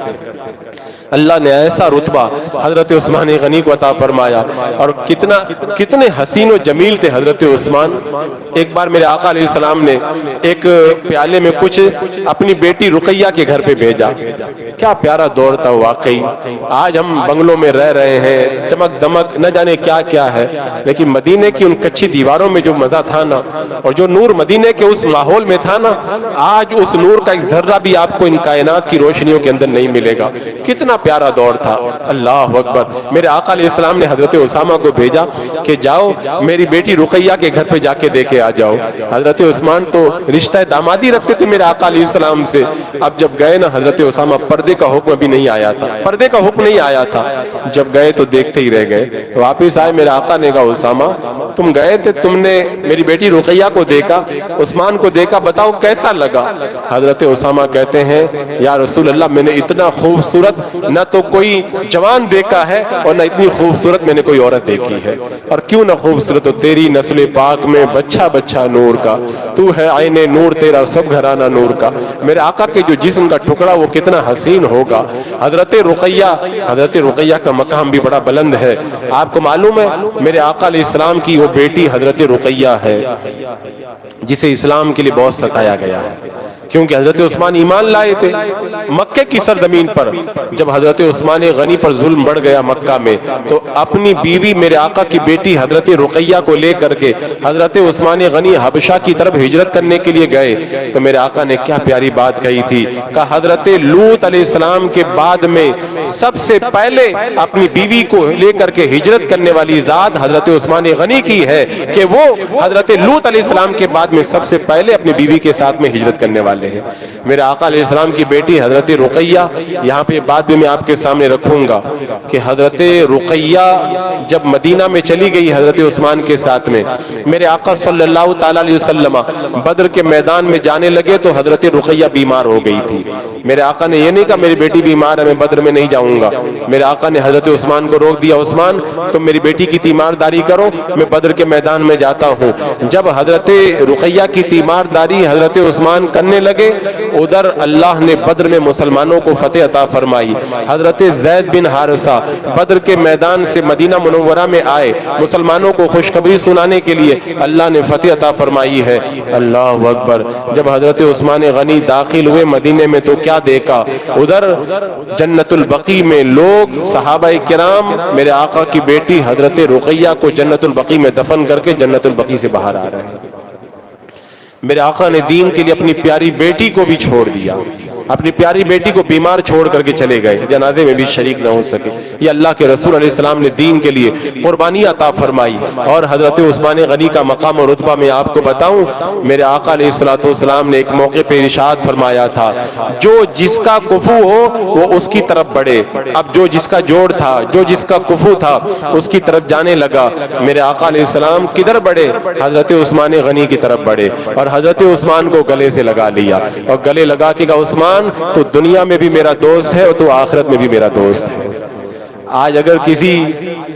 اللہ نے ایسا رتبہ حضرت عثمان غنی کو عطا فرمایا. اور کتنے حسین و جمیل تھے حضرت عثمان. ایک بار میرے آقا علیہ السلام نے ایک پیالے میں کچھ اپنی بیٹی رقیہ کے گھر پہ بھیجا. کیا پیارا دور تھا واقعی. آج ہم بنگلوں میں رہ رہے ہیں, چمک دمک نہ جانے کیا کیا ہے, لیکن مدینے کی ان کچھی دیواروں میں جو مزہ تھا نا اور جو نور مدینے کے اس ماحول میں تھا نا, آج اس نور کا ایک ذرہ بھی آپ کو ان کائنات کی روشنیوں کے اندر نہیں ملے گا. کتنا پیارا دور تھا. اللہ اکبر. میرے آقا علیہ السلام نے حضرت اسامہ کو بھیجا کہ جاؤ میری بیٹی رقیہ کے گھر پہ جا کے دے کے آ جاؤ. حضرت عثمان تو رشتہ دامادی رکھتے تھے میرے آقا علیہ السلام سے. اب جب گئے نا حضرت اسامہ پردے کا حکم ابھی نہیں آیا تھا, پردے کا حکم نہیں آیا تھا. جب گئے تو دیکھتے ہی رہ گئے. واپس آئے میرے آقا نے کہا اسامہ تم گئے تھے, تم نے میری بیٹی رقیہ کو دیکھا, عثمان کو دیکھا, بتاؤ کیسا لگا؟ حضرت اسامہ کہتے ہیں یا رسول اللہ میں نے اتنا خوبصورت نہ تو کوئی جوان دیکھا ہے اور نہ اتنی خوبصورت میں نے کوئی عورت دیکھی ہے. اور کیوں نہ خوبصورت ہو, تیری نسل پاک میں بچہ بچہ نور کا, تو ہے عین نور تیرا سب گھرانہ نور کا. میرے آقا کے جو جسم کا ٹکڑا وہ کتنا حسین ہوگا. حضرت رقیہ کا مقام بھی بڑا بلند ہے. آپ کو معلوم ہے میرے آقا علیہ السلام کی وہ بیٹی حضرت رقیہ ہے جسے اسلام کے لیے بہت ستایا گیا ہے کیونکہ حضرت عثمان ایمان لائے تھے مکے کی سرزمین پر. جب حضرت عثمان غنی پر ظلم بڑھ گیا مکہ میں تو اپنی بیوی میرے آقا کی بیٹی حضرت رقیہ کو لے کر کے حضرت عثمان غنی حبشہ کی طرف ہجرت کرنے کے لیے گئے. تو میرے آقا نے کیا پیاری بات کہی تھی, کہ حضرت لوط علیہ السلام کے بعد میں سب سے پہلے اپنی بیوی کو لے کر کے ہجرت کرنے والی ذات حضرت عثمان غنی کی ہے کہ وہ حضرت لوط علیہ السلام کے بعد میں سب سے پہلے اپنی بیوی کے ساتھ میں ہجرت کرنے والے ہیں. میرے آقا علیہ السلام کی بیٹی حضرت رقیہ, یہاں پہ بات بھی میں آپ کے سامنے رکھوں گا کہ حضرت رقیہ جب مدینہ میں چلی گئی حضرت عثمان کے ساتھ میں, میرے آقا صلی اللہ تعالی علیہ وسلم بدر کے میدان میں جانے لگے تو حضرت رقیہ بیمار ہو گئی تھی. میرے آقا نے یہ نہیں کہا میری بیٹی بیمار ہے میں بدر میں نہیں جاؤں گا. میرے آقا نے حضرت عثمان کو روک دیا, عثمان تم میری بیٹی کی تیمارداری کرو, میں بدر کے میدان میں جاتا ہوں. جب حضرت رقیہ کی تیمارداری حضرت عثمان کرنے لگے ادھر اللہ نے بدر میں مسلمانوں کو فتح عطا فرمائی. حضرت زید بن حارثہ بدر کے میدان سے مدینہ منورہ میں آئے مسلمانوں کو خوشخبری سنانے کے لیے, اللہ نے فتح عطا فرمائی ہے. اللہ اکبر. جب حضرت عثمان غنی داخل ہوئے مدینے میں تو کیا دیکھا, ادھر جنت البقیع میں لوگ صحابہ کرام میرے آقا کی بیٹی حضرت رقیہ کو جنت البقیع میں دفن کر کے جنت البقیع سے باہر آ رہے ہیں. میرے آقا نے دین کے لیے اپنی پیاری بیٹی کو بھی چھوڑ دیا. اپنی پیاری بیٹی کو بیمار چھوڑ کر کے چلے گئے, جنازے میں بھی شریک نہ ہو سکے. یہ اللہ کے رسول علیہ السلام نے دین کے لیے قربانی عطا فرمائی. اور حضرت عثمان غنی کا مقام اور رتبہ میں آپ کو بتاؤں, میرے آقا علیہ السلام نے ایک موقع پہ ارشاد فرمایا تھا, جو جس کا کفو ہو وہ اس کی طرف بڑھے. اب جو جس کا جوڑ تھا, جو جس کا کفو تھا, اس کی طرف جانے لگا. میرے آقا علیہ السلام کدھر بڑھے؟ حضرت عثمان غنی کی طرف بڑھے, اور حضرت عثمان کو گلے سے لگا لیا, اور گلے لگا کے کہا, عثمان تو دنیا میں بھی میرا دوست ہے اور تو آخرت میں بھی میرا دوست ہے. آج اگر کسی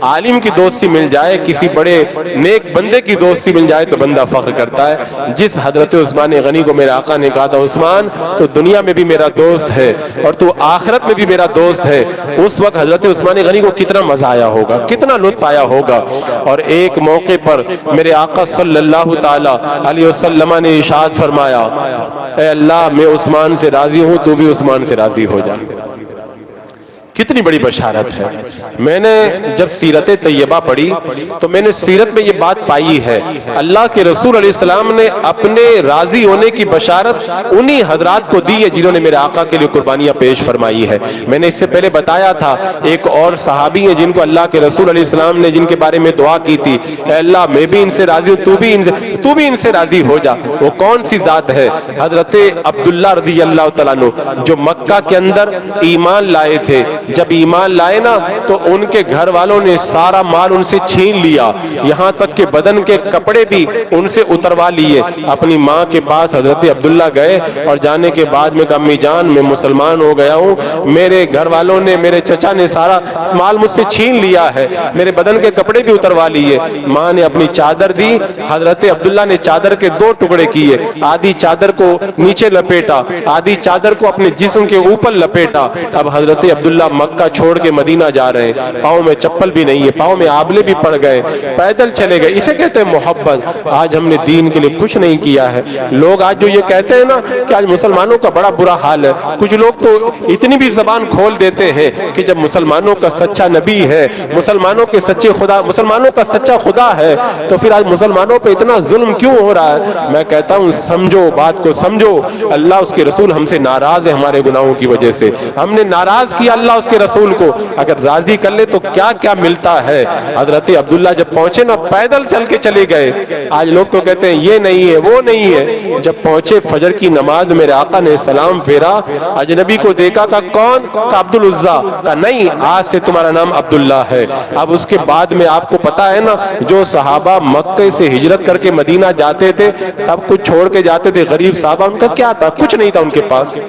عالم کی دوستی مل جائے, کسی بڑے نیک بندے کی دوستی مل جائے تو بندہ فخر کرتا ہے. جس حضرت عثمان غنی کو میرے آقا نے کہا تھا, عثمان تو دنیا میں بھی میرا دوست ہے اور تو آخرت میں بھی میرا دوست ہے, اس وقت حضرت عثمان غنی کو کتنا مزہ آیا ہوگا, کتنا لطف آیا ہوگا. اور ایک موقع پر میرے آقا صلی اللہ تعالی علیہ وسلم نے ارشاد فرمایا, اے اللہ میں عثمان سے راضی ہوں, تو بھی عثمان سے راضی ہو جا. کتنی بڑی بشارت ہے. میں نے جب سیرت طیبہ پڑھی تو میں نے سیرت میں یہ بات پائی ہے, اللہ کے رسول علیہ السلام نے اپنے راضی ہونے کی بشارت انہی حضرات کو دی ہے جنہوں نے میرے آقا کے لیے قربانیاں پیش فرمائی ہے. میں نے اس سے پہلے بتایا تھا ایک اور صحابی ہیں جن کو اللہ کے رسول علیہ السلام نے جن کے بارے میں دعا کی تھی, اے اللہ میں بھی ان سے راضی ہوں, تو بھی ان سے راضی ہو جا. وہ کون سی ذات ہے؟ حضرت عبداللہ رضی اللہ تعالیٰ عنہ, جو مکہ کے اندر ایمان لائے تھے. جب ایمان لائے نا تو ان کے گھر والوں نے سارا مال ان سے چھین لیا, یہاں تک کہ بدن کے کپڑے بھی ان سے اتروا لیے. اپنی ماں کے پاس حضرت عبداللہ گئے اور جانے کے بعد میں کہا, امی جان میں مسلمان ہو گیا ہوں, میرے گھر والوں نے, میرے چچا نے سارا مال مجھ سے چھین لیا ہے, میرے بدن کے کپڑے بھی اتروا لیے. ماں نے اپنی چادر دی, حضرت عبداللہ نے چادر کے دو ٹکڑے کیے, آدھی چادر کو نیچے لپیٹا, آدھی چادر کو اپنے جسم کے اوپر لپیٹا. اب حضرت عبداللہ مکہ چھوڑ کے مدینہ جا رہے ہیں, پاؤں میں چپل بھی نہیں ہے, پاؤں میں آبلے بھی پڑ گئے, پیدل چلے گئے. اسے کہتے ہیں محبت. آج ہم نے دین کے لیے کچھ نہیں کیا ہے. لوگ آج جو یہ کہتے ہیں نا کہ آج مسلمانوں کا بڑا برا حال ہے, کچھ لوگ تو اتنی بھی زبان کھول دیتے ہیں کہ جب مسلمانوں کا سچا نبی ہے, مسلمانوں کے سچے خدا, مسلمانوں کا سچا خدا ہے, تو پھر آج مسلمانوں پہ اتنا ظلم کیوں ہو رہا ہے؟ میں کہتا ہوں سمجھو, بات کو سمجھو. اللہ اس کے رسول ہم سے ناراض ہے ہمارے گناہوں کی وجہ سے. ہم نے ناراض کیا اللہ اس کے رسول کو, اگر راضی کر لے تو کیا کیا ملتا ہے. حضرت عبداللہ جب پہنچے نا پیدل چل کے چلے گئے. آج لوگ تو کہتے ہیں یہ نہیں ہے وہ نہیں ہے. جب پہنچے فجر کی نماز, میرے آقا نے سلام پھیرا, اجنبی کو دیکھا, کہا کون؟ کہا عبد العزیٰ. کہا نہیں, آج سے تمہارا نام عبداللہ ہے. اب اس کے بعد میں آپ کو پتا ہے نا, جو صحابہ مکہ سے ہجرت کر کے مدینہ جاتے تھے, سب کچھ چھوڑ کے جاتے تھے. غریب صحابہ, ان کا کیا تھا؟ کچھ نہیں تھا ان کے پاس.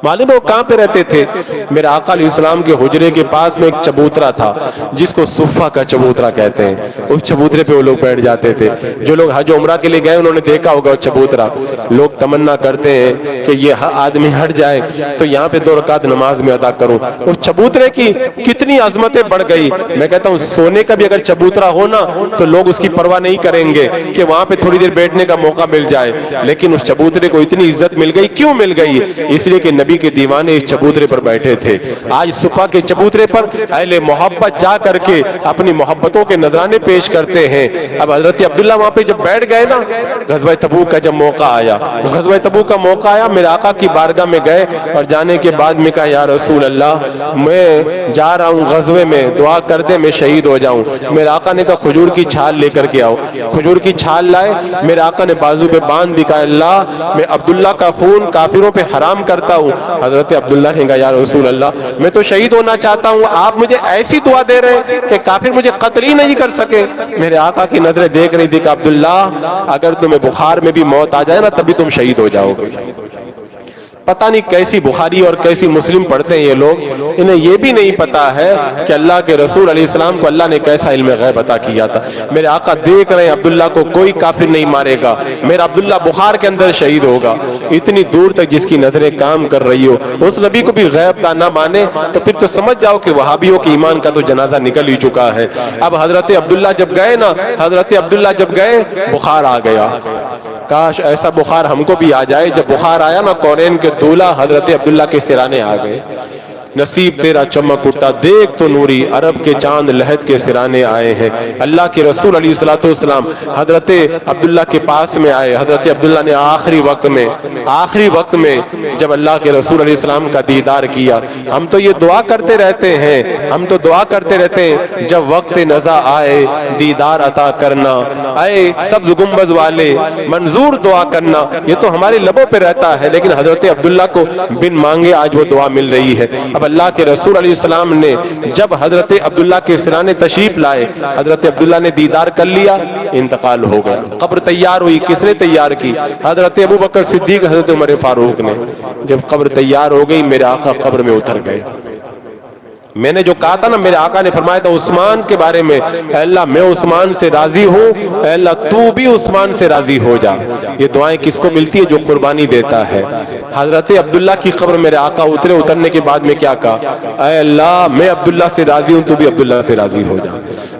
معلوم ہے وہ کہاں پہ رہتے تھے؟ میرے آقا علیہ السلام کے حجرے کے پاس میں ایک چبوترا تھا جس کو صفہ کا چبوترا کہتے ہیں. اس چبوترے پہ وہ لوگ بیٹھ جاتے تھے. جو لوگ حج عمرہ کے لیے گئے انہوں نے دیکھا ہوگا وہ چبوترا. لوگ تمنا کرتے ہیں کہ یہ آدمی ہٹ جائے تو یہاں پہ 2 رکعت نماز میں ادا کروں. اس چبوترے کی کتنی عظمتیں بڑھ گئی. میں کہتا ہوں سونے کا بھی اگر چبوترا ہونا تو لوگ اس کی پرواہ نہیں کریں گے کہ وہاں پہ تھوڑی دیر بیٹھنے کا موقع مل جائے. لیکن اس چبوترے کو اتنی عزت مل گئی. کیوں مل گئی؟ اس لیے کہ نبی کے دیوانے اس چبوترے پر بیٹھے تھے. آج صفا کے چبوترے پر اہل محبت جا کر کے اپنی محبتوں کے نذرانے پیش کرتے ہیں. اب حضرت عبداللہ وہاں پہ جب بیٹھ گئے نا, غزوہ تبوک کا جب موقع آیا, غزوہ تبوک کا موقع آیا, میرے آقا کی بارگاہ میں گئے اور جانے کے بعد میں کہا, یا رسول اللہ میں جا رہا ہوں غزوے میں, دعا کر دے میں شہید ہو جاؤں. میرے آقا نے کہا کھجور کی چھال لے کر کے آؤ. کھجور کی چھال لائے, میرے آقا نے بازو پہ باندھ دکھایا, اللہ میں عبداللہ کا خون کافروں پہ حرام کرتا ہوں. حضرت عبداللہ نے کہا, یا رسول اللہ میں تو شہید ہونا چاہتا ہوں, آپ مجھے ایسی دعا دے رہے ہیں کہ کافر مجھے قتل ہی نہیں کر سکے. میرے آقا کی نظریں دیکھ رہی تھی کہ عبداللہ اگر تمہیں بخار میں بھی موت آ جائے نا تب بھی تم شہید ہو جاؤ گے. پتہ نہیں کیسی بخاری اور کیسی مسلم پڑھتے ہیں یہ لوگ, انہیں یہ بھی نہیں پتا ہے کہ اللہ کے رسول علیہ السلام کو اللہ نے کیسا علم غیب عطا کیا تھا. میرے آقا دیکھ رہے ہیں عبداللہ کو کوئی کافر نہیں مارے گا, میرا عبداللہ بخار کے اندر شہید ہوگا. اتنی دور تک جس کی نظریں کام کر رہی ہو, اس نبی کو بھی غیب کا نہ مانے تو پھر تو سمجھ جاؤ کہ وہابیوں کے ایمان کا تو جنازہ نکل ہی چکا ہے. اب حضرت عبداللہ جب گئے نا, حضرت عبداللہ جب گئے بخار آ گیا. کاش ایسا بخار ہم کو بھی آ جائے. جب بخار آیا نا, کونین کے دولہ حضرت عبداللہ کے سرانے آ گئے. نصیب تیرا چمک اٹھا، دیکھ تو نوری عرب کے چاند لہد کے سرانے آئے ہیں۔ اللہ کے رسول علیہ السلام حضرت عبداللہ کے پاس میں آئے۔ حضرت عبداللہ نے آخری وقت میں جب اللہ کے رسول علیہ السلام کا دیدار کیا، ہم تو یہ دعا کرتے رہتے ہیں جب وقت نزا آئے دیدار عطا کرنا، اے سبز گنبد والے منظور دعا کرنا، یہ تو ہمارے لبوں پہ رہتا ہے، لیکن حضرت عبداللہ کو بن مانگے آج وہ دعا مل رہی ہے۔ اب اللہ کے رسول علیہ السلام نے جب حضرت عبداللہ کے سرانے تشریف لائے، حضرت عبداللہ نے دیدار کر لیا، انتقال ہو گیا۔ قبر تیار ہوئی، کس نے تیار کی؟ حضرت ابو بکر صدیق، حضرت عمر فاروق نے۔ جب قبر تیار ہو گئی، میرے آقا قبر میں اتر گئے۔ میں نے جو کہا تھا نا، میرے آقا نے فرمایا تھا عثمان کے بارے میں، اے اللہ میں عثمان سے راضی ہوں، اے اللہ تو بھی عثمان سے راضی ہو جا۔ یہ دعائیں کس کو ملتی ہے؟ جو قربانی دیتا ہے۔ حضرت عبداللہ کی قبر میرے آقا اترے، اترنے کے بعد میں کیا کہا؟ اے اللہ میں عبداللہ سے راضی ہوں، تو بھی عبداللہ سے راضی ہو جا۔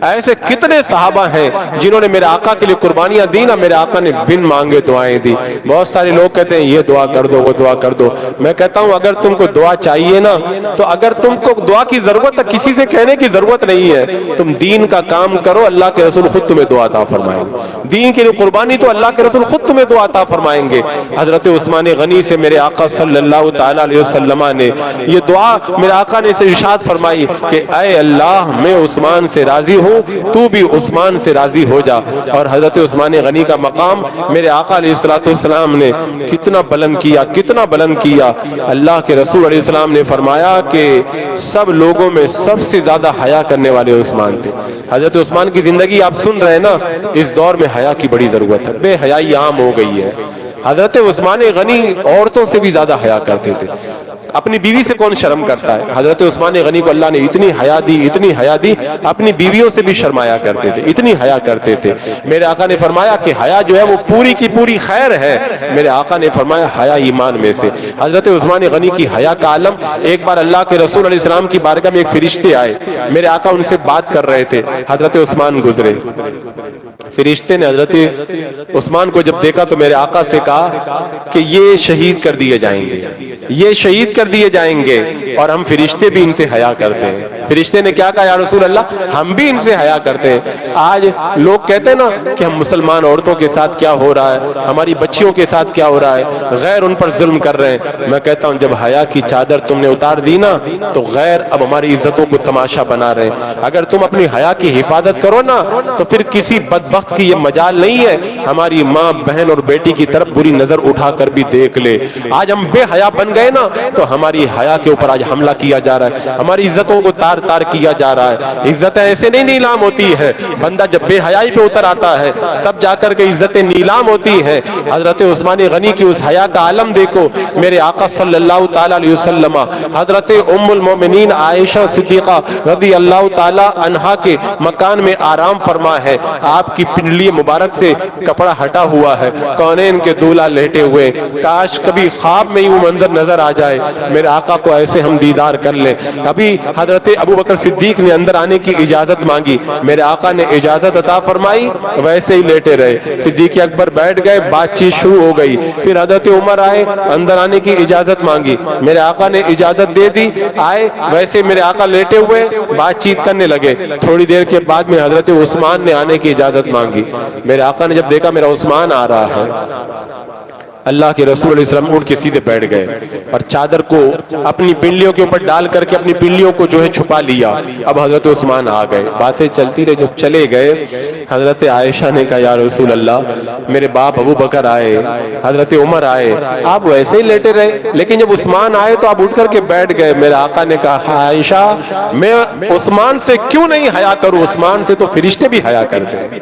ایسے کتنے صحابہ ہیں جنہوں نے میرے آقا کے لیے قربانیاں دی نا، میرے آقا نے بن مانگے دعائیں دی۔ بہت سارے لوگ کہتے ہیں یہ دعا کر دو، وہ دعا کر دو۔ میں کہتا ہوں اگر تم کو دعا چاہیے نا، تو اگر تم کو دعا کی ضرورت ہے، کسی سے کہنے کی ضرورت نہیں ہے، تم دین کا کام کرو، اللہ کے رسول خود تمہیں دعا عطا فرمائیں گے۔ دین کے لیے قربانی تو اللہ کے رسول خود تمہیں دعا عطا فرمائیں گے۔ حضرت عثمان غنی سے میرے آقا صلی اللہ تعالی علیہ وسلم نے یہ دعا میرے آقا نے ارشاد فرمائی کہ اے اللہ میں عثمان سے راضی ہوں، تو بھی عثمان سے راضی ہو جا۔ اور حضرت عثمان غنی کا مقام میرے آقا علیہ السلام نے کتنا بلند کیا۔ اللہ کے رسول علیہ السلام نے فرمایا کہ سب لوگوں میں سب سے زیادہ حیا کرنے والے عثمان تھے۔ حضرت عثمان کی زندگی آپ سن رہے ہیں نا، اس دور میں حیا کی بڑی ضرورت ہے، بے حیائی عام ہو گئی ہے۔ حضرت عثمان غنی عورتوں سے بھی زیادہ حیا کرتے تھے۔ اپنی بیوی سے کون شرم کرتا ہے؟ حضرت عثمان غنی کو اللہ نے اتنی حیا دی، اپنی بیویوں سے بھی شرمایا کرتے تھے، اتنی حیا کرتے تھے۔ میرے آقا نے فرمایا کہ حیا جو ہے وہ پوری کی پوری خیر ہے۔ میرے آقا نے فرمایا حیا ایمان میں سے۔ حضرت عثمان غنی کی حیا کا عالم، ایک بار اللہ کے رسول علیہ السلام کی بارگاہ میں ایک فرشتے آئے، میرے آقا ان سے بات کر رہے تھے، حضرت عثمان گزرے۔ فرشتے نے حضرت عثمان کو جب دیکھا تو میرے آقا سے کہا کہ یہ شہید کر دیے جائیں گے، اور ہم فرشتے بھی ان سے حیا کرتے ہیں۔ فرشتے نے کیا کہا؟ یا رسول اللہ ہم بھی ان سے حیا کرتے ہیں۔ آج لوگ کہتے ہیں نا کہ ہم مسلمان عورتوں کے ساتھ کیا ہو رہا ہے، ہماری بچیوں کے ساتھ کیا ہو رہا ہے، غیر ان پر ظلم کر رہے ہیں۔ میں کہتا ہوں جب حیا کی چادر تم نے اتار دی نا، تو غیر اب ہماری عزتوں کو تماشا بنا رہے ہیں۔ اگر تم اپنی حیا کی حفاظت کرو نا، تو پھر کسی بدبخت کی یہ مجال نہیں ہے ہماری ماں بہن اور بیٹی کی طرف بری نظر اٹھا کر بھی دیکھ لے۔ آج ہم بے حیا بن گئے نا، تو ہماری حیا کے اوپر آج حملہ کیا جا رہا ہے، ہماری عزتوں کو تار تار کیا جا رہا ہے۔ عزتیں ایسے نہیں نیلام ہوتی ہے، بندہ جب بے حیائی پہ اتر آتا ہے تب جا کر کے عزتیں نیلام ہوتی ہیں۔ حضرت عثمان غنی کی اس حیا کا عالم دیکھو۔ میرے آقا صلی اللہ تعالی علیہ وسلم حضرت ام المومنین عائشہ صدیقہ رضی اللہ تعالی عنہا کے مکان میں آرام فرما ہے، آپ کی پنڈلی مبارک سے کپڑا ہٹا ہوا ہے، کونین کے دولہا لیٹے ہوئے۔ کاش کبھی خواب میں ہی وہ منظر نظر آ جائے، میرے آقا کو ایسے ہم دیدار کر لیں۔ ابھی حضرت ابو بکر صدیق نے اندر آنے کی اجازت مانگی، میرے آقا نے اجازت عطا فرمائی، ویسے ہی لیٹے رہے۔ صدیق اکبر بیٹھ گئے، بات چیت شروع ہو گئی۔ پھر حضرت عمر آئے، اندر آنے کی اجازت مانگی، میرے آقا نے اجازت دے دی، آئے، ویسے میرے آقا لیٹے ہوئے بات چیت کرنے لگے۔ تھوڑی دیر کے بعد میں حضرت عثمان نے آنے کی اجازت مانگی۔ میرے آقا نے جب دیکھا میرا عثمان آ رہا ہے، اللہ کے رسول علیہ السلام اٹھ کے سیدھے بیٹھ گئے اور چادر کو اپنی پنڈلیوں کے اوپر ڈال کر کے اپنی پنڈلیوں کو جو ہے چھپا لیا۔ اب حضرت عثمان آ گئے، باتیں چلتی رہی۔ جب چلے گئے، حضرت عائشہ نے کہا یا رسول اللہ میرے باپ ابو بکر آئے، حضرت عمر آئے، آپ ویسے ہی لیٹے رہے، لیکن جب عثمان آئے تو آپ اٹھ کر کے بیٹھ گئے۔ میرے آقا نے کہا عائشہ میں عثمان سے کیوں نہیں حیا کروں، عثمان سے تو فرشتے بھی حیا کرتے ہیں۔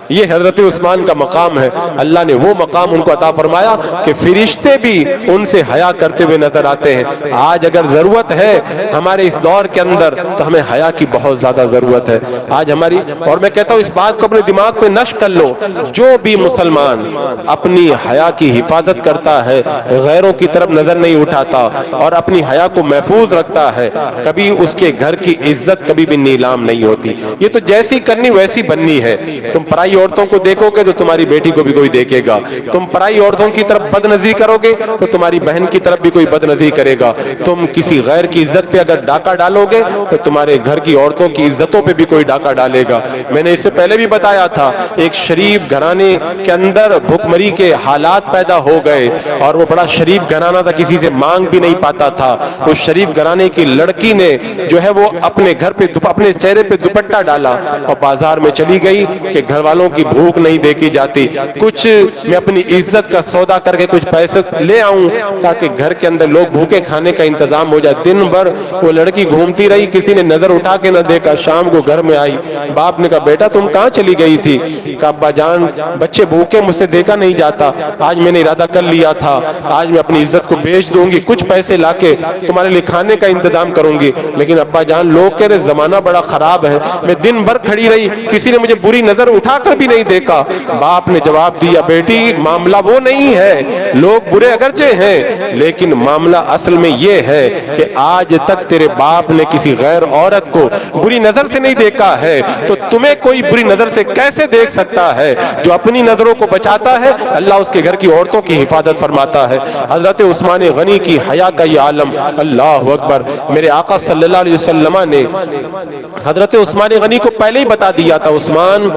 یہ حضرت عثمان کا مقام ہے، اللہ نے وہ مقام ان کو عطا فرمایا کہ فرشتے بھی ان سے حیا کرتے ہوئے نظر آتے ہیں۔ آج اگر ضرورت ہے ہمارے اس دور کے اندر تو ہمیں حیا کی بہت زیادہ ضرورت ہے آج ہماری۔ اور میں کہتا ہوں اس بات کو اپنے دماغ پہ نشر کر لو، جو بھی مسلمان اپنی حیا کی حفاظت کرتا ہے، غیروں کی طرف نظر نہیں اٹھاتا اور اپنی حیا کو محفوظ رکھتا ہے، کبھی اس کے گھر کی عزت کبھی بھی نیلام نہیں ہوتی۔ یہ تو جیسی کرنی ویسی بننی ہے۔ تم پرائی عورتوں کو دیکھو گے تو تمہاری بیٹی کو بھی کوئی دیکھے گا، تم پرائی عورتوں کی طرف بد نظری کرو گے تو تمہاری بہن کی طرف بھی کوئی بد نظری کرے گا، تم کسی غیر کی عزت پہ اگر ڈاکہ ڈالو گے تو تمہارے گھر کی عورتوں کی عزتوں پہ بھی کوئی ڈاکہ ڈالے گا۔ میں نے اس سے پہلے بھی بتایا تھا، ایک شریف گھرانے کے اندر بھوک مری کے حالات پیدا ہو گئے اور وہ بڑا شریف گھرانہ تھا، کسی سے مانگ بھی نہیں پاتا تھا۔ اس شریف گھرانے کی لڑکی نے جو ہے وہ اپنے گھر پہ اپنے چہرے پہ دوپٹہ ڈالا اور بازار میں چلی گئی کہ گھر والوں کی بھوک نہیں دیکھی جاتی، کچھ میں اپنی عزت کا سودا کر کے کچھ پیسے لے آؤں تاکہ گھر کے اندر لوگ بھوکے کھانے کا انتظام ہو جائے۔ دن بھر وہ لڑکی گھومتی رہی، کسی نے نظر اٹھا کے نہ دیکھا۔ شام کو گھر میں آئی، باپ نے کہا بیٹا تم کہاں چلی گئی تھی؟ کہا ابا جان بچے بھوکے مجھ سے دیکھا نہیں جاتا، آج میں نے ارادہ کر لیا تھا آج میں اپنی عزت کو بیچ دوں گی، کچھ پیسے لا کے تمہارے لیے کھانے کا انتظام کروں گی۔ لیکن ابا جان لوگ کہہ رہے زمانہ بڑا خراب ہے، میں دن بھر کھڑی رہی، کسی نے مجھے بری نظر اٹھا کر بھی نہیں دیکھا۔ باپ نے جواب دیا بیٹی معاملہ وہ نہیں ہے، لوگ برے اگرچہ ہیں لیکن معاملہ اصل میں یہ ہے کہ آج تک تیرے باپ نے کسی غیر عورت کو بری نظر سے نہیں دیکھا ہے، تو تمہیں کوئی بری نظر سے کیسے دیکھ سکتا ہے؟ جو اپنی نظروں کو بچاتا ہے اللہ اس کے گھر کی عورتوں کی حفاظت فرماتا ہے۔ حضرت عثمان غنی کی حیا کا یہ عالم، اللہ اکبر، میرے آقا صلی اللہ علیہ وسلم نے حضرت عثمان غنی کو پہلے ہی بتا دیا تھا، عثمان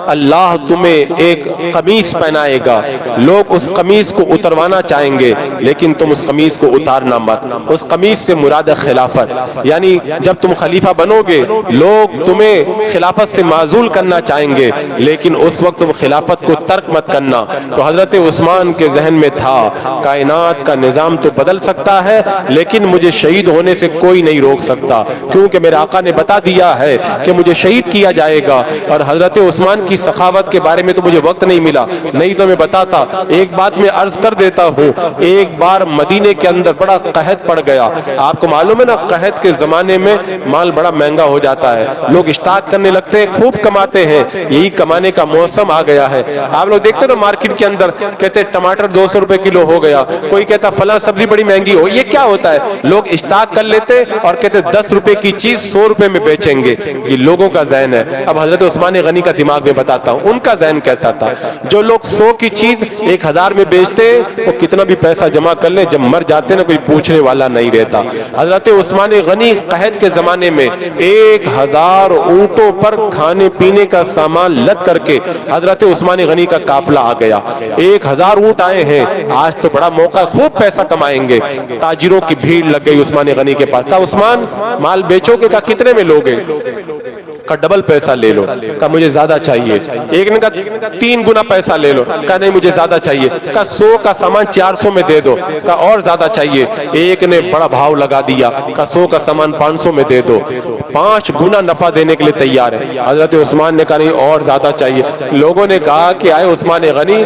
اللہ تمہیں ایک قمیص پہنائے گا، لوگ اس قمیص کو اتروانا چاہیں گے لیکن تم اس قمیص کو اتارنا مت۔ اس قمیص سے مراد خلافت، یعنی جب تم خلیفہ بنو گے لوگ تمہیں خلافت سے معزول کرنا چاہیں گے لیکن اس وقت تم خلافت کو ترک مت کرنا۔ تو حضرت عثمان کے ذہن میں تھا کائنات کا نظام تو بدل سکتا ہے لیکن مجھے شہید ہونے سے کوئی نہیں روک سکتا، کیونکہ میرے آقا نے بتا دیا ہے کہ مجھے شہید کیا جائے گا۔ اور حضرت عثمان کی سخاوت کے بارے میں تو مجھے وقت نہیں ملا، نہیں تو میں بتاتا۔ ایک بات میں عرض کر دیتا ہوں، ایک بار مدینے کے اندر بڑا قحط پڑ گیا، آپ کو معلوم ہے نا قحط کے زمانے میں مال بڑا مہنگا ہو جاتا ہے، لوگ اسٹاک کرنے لگتے ہیں، خوب کماتے ہیں، یہی کمانے کا موسم آ گیا ہے۔ آپ لوگ دیکھتے ہیں نا مارکیٹ کے اندر کہتے ہیں ٹماٹر 200 روپے کلو ہو گیا، کوئی کہتا فلاں سبزی بڑی مہنگی ہو، یہ کیا ہوتا ہے؟ لوگ اسٹاک کر لیتے اور کہتے 10 روپے کی چیز 100 روپے میں بیچیں گے، یہ لوگوں کا ذہن ہے۔ اب حضرت عثمان غنی کا دماغ میں بتاتا ہوں ان کا ذہن کیسا تھا۔ جو لوگ 100 کی چیز 1000 میں بیچتے وہ کتنا بھی پیسہ جمع کر لیں جب مر جاتے نا کوئی پوچھنے والا نہیں رہتا۔ حضرت عثمان غنی قحط کے زمانے میں 1000 اونٹوں پر کھانے پینے کا سامان لد کر کے حضرت عثمان غنی کا قافلہ آ گیا، 1000 اونٹ آئے ہیں، آج تو بڑا موقع، خوب پیسہ کمائیں گے۔ تاجروں کی بھیڑ لگ گئی عثمان غنی کے پاس، کہا عثمان مال بیچو گے؟ کہا کتنے میں لوگے؟ کہا ڈبل پیسہ لے لو۔ کہا مجھے زیادہ چاہیے۔ ایک نے کہا 3 گنا پیسہ لے لو۔ کہا نہیں مجھے زیادہ چاہیے۔ کہا 100 کا سامان 400 میں دے دو۔ کہا اور زیادہ چاہیے۔ ایک نے بڑا بھاؤ لگا دیا، کہا 100 کا سامان 500 میں دے دو، 5 گنا نفع دینے کے لیے تیار ہے۔ حضرت عثمان نے کہا نہیں اور زیادہ چاہیے۔ لوگوں نے کہا کہ آئے عثمان غنی،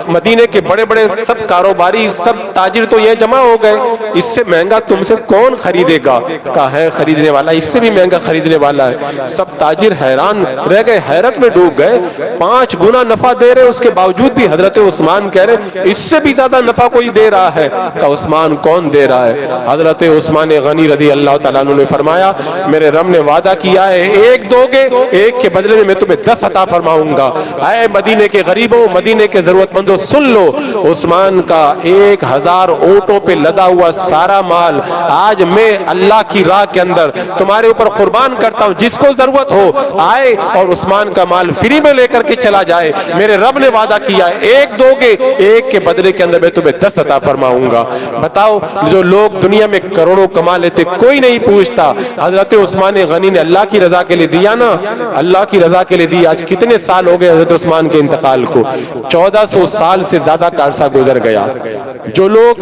مدینے کے بڑے بڑے سب کاروباری سب تاجر تو یہ جمع ہو گئے، اس سے مہنگا تم سے کون خریدے گا؟ کہا ہے خریدنے والا، اس سے بھی مہنگا خریدنے والا ہے۔ سب تاجر حیران رہ گئے، حیرت میں ڈوب گئے، 5 گنا نفع دے رہے، اس کے باوجود بھی حضرت عثمان کہہ رہے اس سے بھی زیادہ نفع کوئی دے رہا ہے۔ کہا عثمان کون دے رہا ہے؟ حضرت عثمان غنی رضی اللہ تعالیٰ عنہ نے فرمایا میرے رب نے وعدہ کیا ہے ایک دو گے، ایک کے بدلے میں تمہیں 10 عطا فرماؤں گا۔ اے مدینے کے غریبوں، مدینے کے ضرورت مندوں سن لو، عثمان کا 1000 اونٹوں پہ لدا ہوا سارا مال آج میں اللہ کی راہ کے اندر تمہارے اوپر قربان کرتا ہوں، جس کو ضرورت ہو آئے اور عثمان کا مال فری میں لے کر کے چلا جائے۔ میرے رب نے وعدہ کیا ہے ایک دو گے، ایک کے بدلے کے اندر میں تمہیں 10 عطا فرماؤں گا۔ بتاؤ جو لوگ دنیا میں کروڑوں کما لیتے کوئی نہیں پوچھتا، حضرت عثمان غنی نے اللہ کی رضا کے لیے دیا نا، اللہ کی رضا کے لیے دیا۔ آج کتنے سال ہو گئے حضرت عثمان کے انتقال کو؟ 1400 سال سے زیادہ کا عرصہ گزر گیا۔ جو لوگ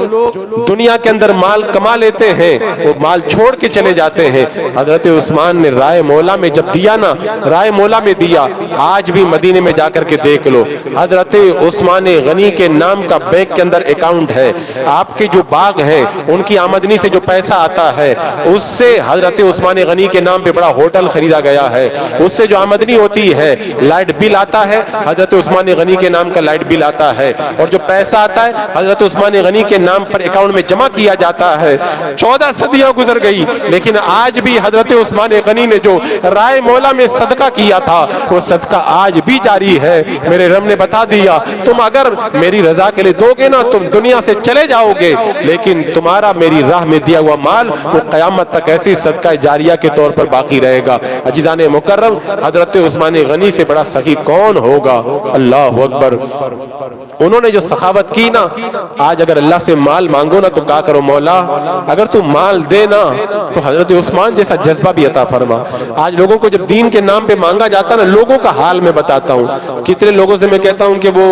دنیا کے اندر مال کما لیتے ہیں وہ مال چھوڑ کے چلے جاتے ہیں۔ حضرت عثمان نے رائے مولا میں جب دیا نا، رائے مولا میں دیا، آج بھی مدینے میں جا کر کے دیکھ لو، حضرت عثمان غنی کے نام کا بینک کے اندر اکاؤنٹ ہے، آپ کے جو باغ ہیں ان کی آمدنی سے جو پیسہ آتا ہے اس سے حضرت عثمان غنی کے نام پہ بڑا ہوٹل خریدا گیا ہے، اس سے جو آمدنی ہوتی ہے، لائٹ بل آتا ہے حضرت عثمان غنی کے نام کا لائٹ بل آتا ہے، اور جو پیسہ آتا ہے حضرت عثمان غنی کے نام پر اکاؤنٹ میں جمع کیا جاتا ہے۔ 14 صدیاں گزر گئی لیکن آج بھی حضرت عثمان غنی نے جو رائے مولا میں صدقہ کیا تھا وہ صدقہ آج بھی جاری ہے۔ میرے رب نے بتا دیا تم اگر میری رضا کے لیے دو گے نا تم دنیا سے چلے جاؤ گے، لیکن تمہارا میری راہ میں دیا ہوا مال وہ قیامت تک ایسی صدقہ جاریہ کے طور پر باقی رہے گا۔ عزیزان مکرم، حضرت عثمان غنی سے بڑا سخی کون ہوگا؟ اللہ اکبر۔ انہوں نے جو سخاوت کی نا، آج اگر اللہ سے مال مانگو نا تو کہا کرو مولا اگر تو مال دے نا تو حضرت عثمان جیسا جذبہ بھی عطا فرما۔ آج لوگوں کو جب دین کے نام پہ مانگا جاتا نا، لوگوں کا حال میں بتاتا ہوں، کتنے لوگوں سے میں کہتا ہوں کہ وہ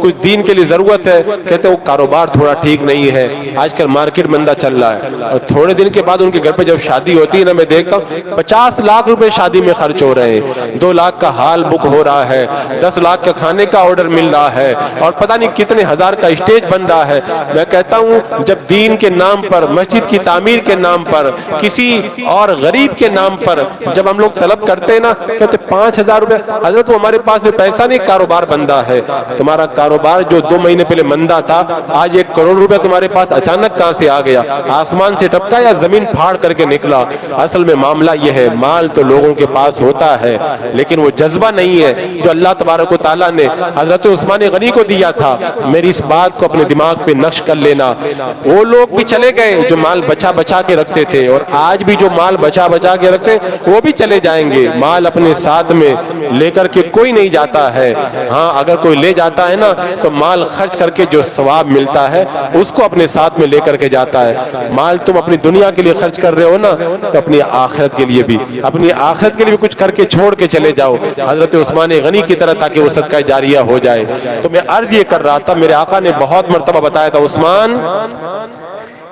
کچھ دین کے لیے ضرورت ہے، کہتے ہیں وہ کاروبار تھوڑا ٹھیک نہیں ہے، آج کل مارکیٹ مندہ چل رہا ہے، اور تھوڑے دن کے بعد ان کے گھر پہ جب شادی ہوتی ہے نا، میں دیکھتا ہوں 50 لاکھ روپے شادی میں خرچ ہو رہے ہیں، 2 لاکھ کا ہال بک ہو رہا ہے، 10 لاکھ کا کھانے کا آرڈر مل رہا ہے، اور پتہ نہیں کتنے ہزار کا اسٹیج بن رہا ہے۔ میں کہتا ہوں جب دین کے نام پر، مسجد کی تعمیر کے نام پر، کسی اور غریب کے نام پر جب ہم لوگ طلب کرتے ہیں نا، کہتے 5,000 روپے، حضرت وہ ہمارے پاس میں پیسہ نہیں، کاروبار بندہ ہے۔ تمہارا کاروبار جو 2 مہینے پہلے مندہ تھا، آج 1 کروڑ روپے تمہارے پاس اچانک کہاں سے آ گیا؟ آسمان سے ٹپکا یا زمین پھاڑ کر کے نکلا؟ اصل میں معاملہ یہ ہے، مال تو لوگوں کے پاس ہوتا ہے لیکن وہ جذبہ نہیں ہے جو اللہ تبارک و تعالیٰ نے حضرت عثمان غنی کو دیا تھا۔ میری اس بات کو اپنے دماغ پہ نقش کر لینا۔ وہ لوگ بھی چلے گئے جو مال بچا بچا کے رکھتے تھے، اور آج بھی جو مال بچا بچا کے رکھتے وہ بھی چلے جائیں گے۔ مال اپنے ساتھ میں لے کر کے کوئی نہیں جاتا ہے، ہاں اگر کوئی لے جاتا ہے نا تو مال خرچ کر کے جو ثواب ملتا ہے اس کو اپنے ساتھ میں لے کر کے جاتا ہے۔ مال تم اپنی دنیا کے لیے خرچ کر رہے ہو نا تو اپنی آخرت کے لیے بھی، اپنی آخرت کے لیے بھی کچھ کر کے چھوڑ کے چلے جاؤ حضرت عثمان غنی کی طرح، تاکہ وہ صدقہ جاریہ ہو جائے۔ تو میں عرض یہ کر رہا تھا، میرے آقا نے بہت مرتبہ بتایا تھا عثمان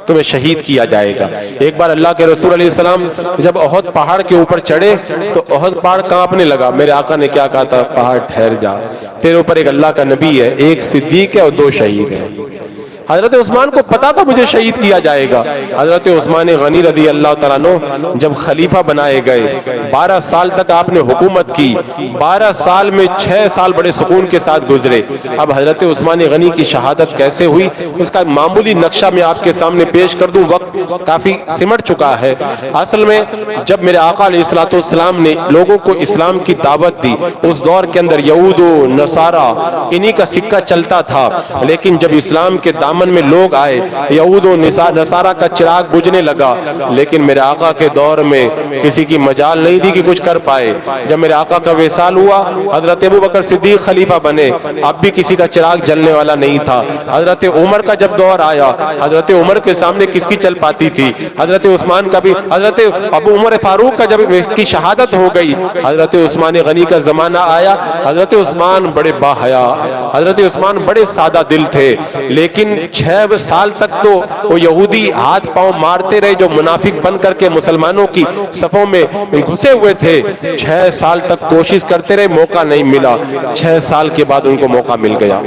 تمہیں شہید کیا جائے گا۔ ایک بار اللہ کے رسول علیہ السلام جب احد پہاڑ کے اوپر چڑھے تو احد پہاڑ کانپنے لگا۔ میرے آقا نے کیا کہا تھا؟ پہاڑ ٹھہر جا، تیرے اوپر ایک اللہ کا نبی ہے، ایک صدیق ہے اور 2 شہید ہیں۔ حضرت عثمان کو پتا تھا مجھے شہید کیا جائے گا۔ حضرت عثمان غنی رضی اللہ تعالیٰ عنہ جب خلیفہ بنائے گئے، 12 سال تک آپ نے حکومت کی، 12 سال میں 6 سال بڑے سکون کے ساتھ گزرے۔ اب حضرت عثمان غنی کی شہادت کیسے ہوئی اس کا معمولی نقشہ میں آپ کے سامنے پیش کر دوں، وقت کافی سمٹ چکا ہے۔ اصل میں جب میرے آقا علیہ السلام نے لوگوں کو اسلام کی دعوت دی، اس دور کے اندر یہود و نصارہ انہی کا سکہ چلتا تھا، لیکن جب اسلام کے دامن میں لوگ آئے، یہود و نصارہ کا چراغ بجھنے لگا، لیکن میرے آقا کے دور میں کسی کی مجال نہیں تھی کہ کچھ کر پائے۔ جب میرے آقا کا وصال ہوا، حضرت ابوبکر صدیق خلیفہ بنے، اب بھی کسی کا چراغ جلنے والا نہیں تھا۔ حضرت عمر کا جب دور آیا، حضرت عمر کے سامنے کس کی چل پاتی تھی؟ حضرت عثمان کا بھی، حضرت ابو عمر فاروق کا جب کی شہادت ہو گئی، حضرت عثمان غنی کا زمانہ آیا۔ حضرت عثمان بڑے باحیا، حضرت عثمان بڑے سادہ دل تھے، لیکن 6 سال تک تو وہ یہودی ہاتھ پاؤں مارتے رہے جو منافق بن کر کے مسلمانوں کی صفوں میں گھسے ہوئے تھے۔ 6 سال تک کوشش کرتے رہے، موقع نہیں ملا۔ 6 سال کے بعد ان کو موقع مل گیا۔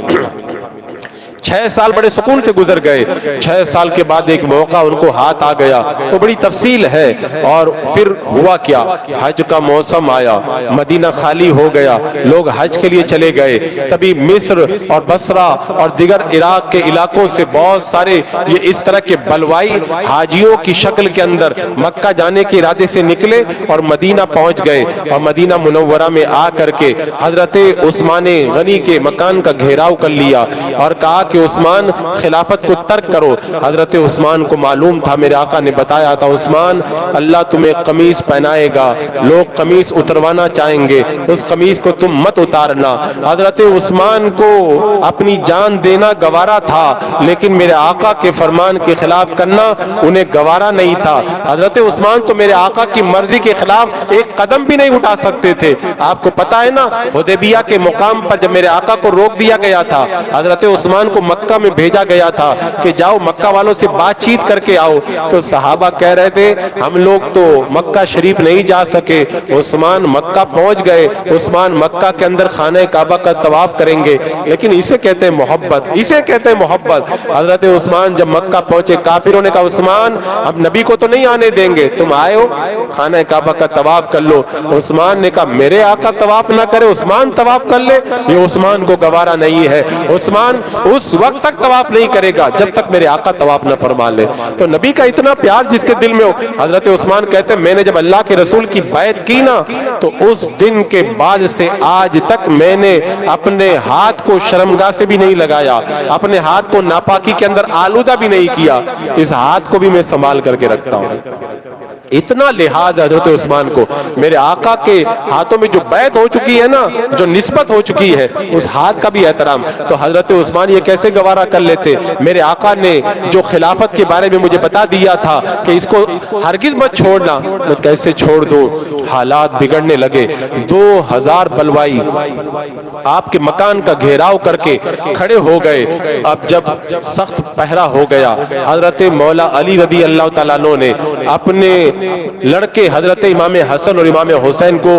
6 سال بڑے سکون سے گزر گئے، 6 سال کے بعد ایک موقع ان کو ہاتھ آ گیا، وہ بڑی تفصیل ہے۔ اور پھر ہوا کیا؟ حج کا موسم آیا، مدینہ خالی ہو گیا، لوگ حج کے لیے چلے گئے۔ تبھی مصر اور بصرہ اور دیگر عراق کے علاقوں سے بہت سارے یہ اس طرح کے بلوائی حاجیوں کی شکل کے اندر مکہ جانے کے ارادے سے نکلے اور مدینہ پہنچ گئے، اور مدینہ منورہ میں آ کر کے حضرت عثمان غنی کے مکان کا گھیراؤ کر لیا اور کہا کہ عثمان خلافت کو ترک کرو۔ حضرت عثمان کو معلوم تھا، میرے آقا نے بتایا تھا، عثمان اللہ تمہیں قمیص پہنائے گا، لوگ قمیص اتروانا چاہیں گے، اس قمیص کو تم مت اتارنا۔ حضرت عثمان کو اپنی جان دینا گوارا تھا، لیکن میرے آقا کے فرمان کے خلاف کرنا انہیں گوارا نہیں تھا۔ حضرت عثمان تو میرے آقا کی مرضی کے خلاف ایک قدم بھی نہیں اٹھا سکتے تھے۔ آپ کو پتا ہے نا، حدیبیہ کے مقام پر جب میرے آقا کو روک دیا گیا تھا، حضرت عثمان کو مکہ میں بھیجا گیا تھا کہ جاؤ مکہ والوں سے بات چیت کر کے آؤ، تو صحابہ کہہ رہے تھے ہم لوگ تو مکہ شریف نہیں جا سکے۔ عثمان مکہ پہنچ گئے، عثمان مکہ کے اندر خانہ کعبہ کا طواف کریں گے، لیکن اسے کہتے ہیں محبت، اسے کہتے ہیں محبت۔ حضرت عثمان جب مکہ پہنچے، کافروں نے کہا عثمان اب نبی کو تو نہیں آنے دیں گے، تم آئے ہو خانہ کعبہ کا طواف کر لو۔ عثمان نے کہا میرے آقا طواف نہ کرے، عثمان طواف کر لے، یہ عثمان کو گوارا نہیں ہے۔ عثمان اس وقت تک طواف نہیں کرے گا جب تک میرے آقا طواف نہ فرما لے۔ تو نبی کا اتنا پیار جس کے دل میں ہو، حضرت عثمان کہتے ہیں میں نے جب اللہ کے رسول کی بیعت کی نا تو اس دن کے بعد سے آج تک میں نے اپنے ہاتھ کو شرمگاہ سے بھی نہیں لگایا، اپنے ہاتھ کو ناپاکی کے اندر آلودہ بھی نہیں کیا، اس ہاتھ کو بھی میں سنبھال کر کے رکھتا ہوں۔ اتنا لحاظ حضرت عثمان کو، میرے آقا کے ہاتھوں میں جو بیعت ہو چکی ہے نا، جو نسبت ہو چکی ہے، اس ہاتھ کا بھی احترام۔ تو حضرت عثمان یہ کیسے گوارا کر لیتے؟ میرے آقا نے جو خلافت کے بارے میں مجھے بتا دیا تھا کہ اس کو ہرگز مت چھوڑنا، میں کیسے چھوڑ دوں؟ حالات بگڑنے لگے، 2000 بلوائی آپ کے مکان کا گھیراؤ کر کے کھڑے ہو گئے۔ اب جب سخت پہرا ہو گیا، حضرت مولا علی رضی اللہ تعالیٰ عنہ نے اپنے لڑکے حضرت امام حسن اور امام حسین کو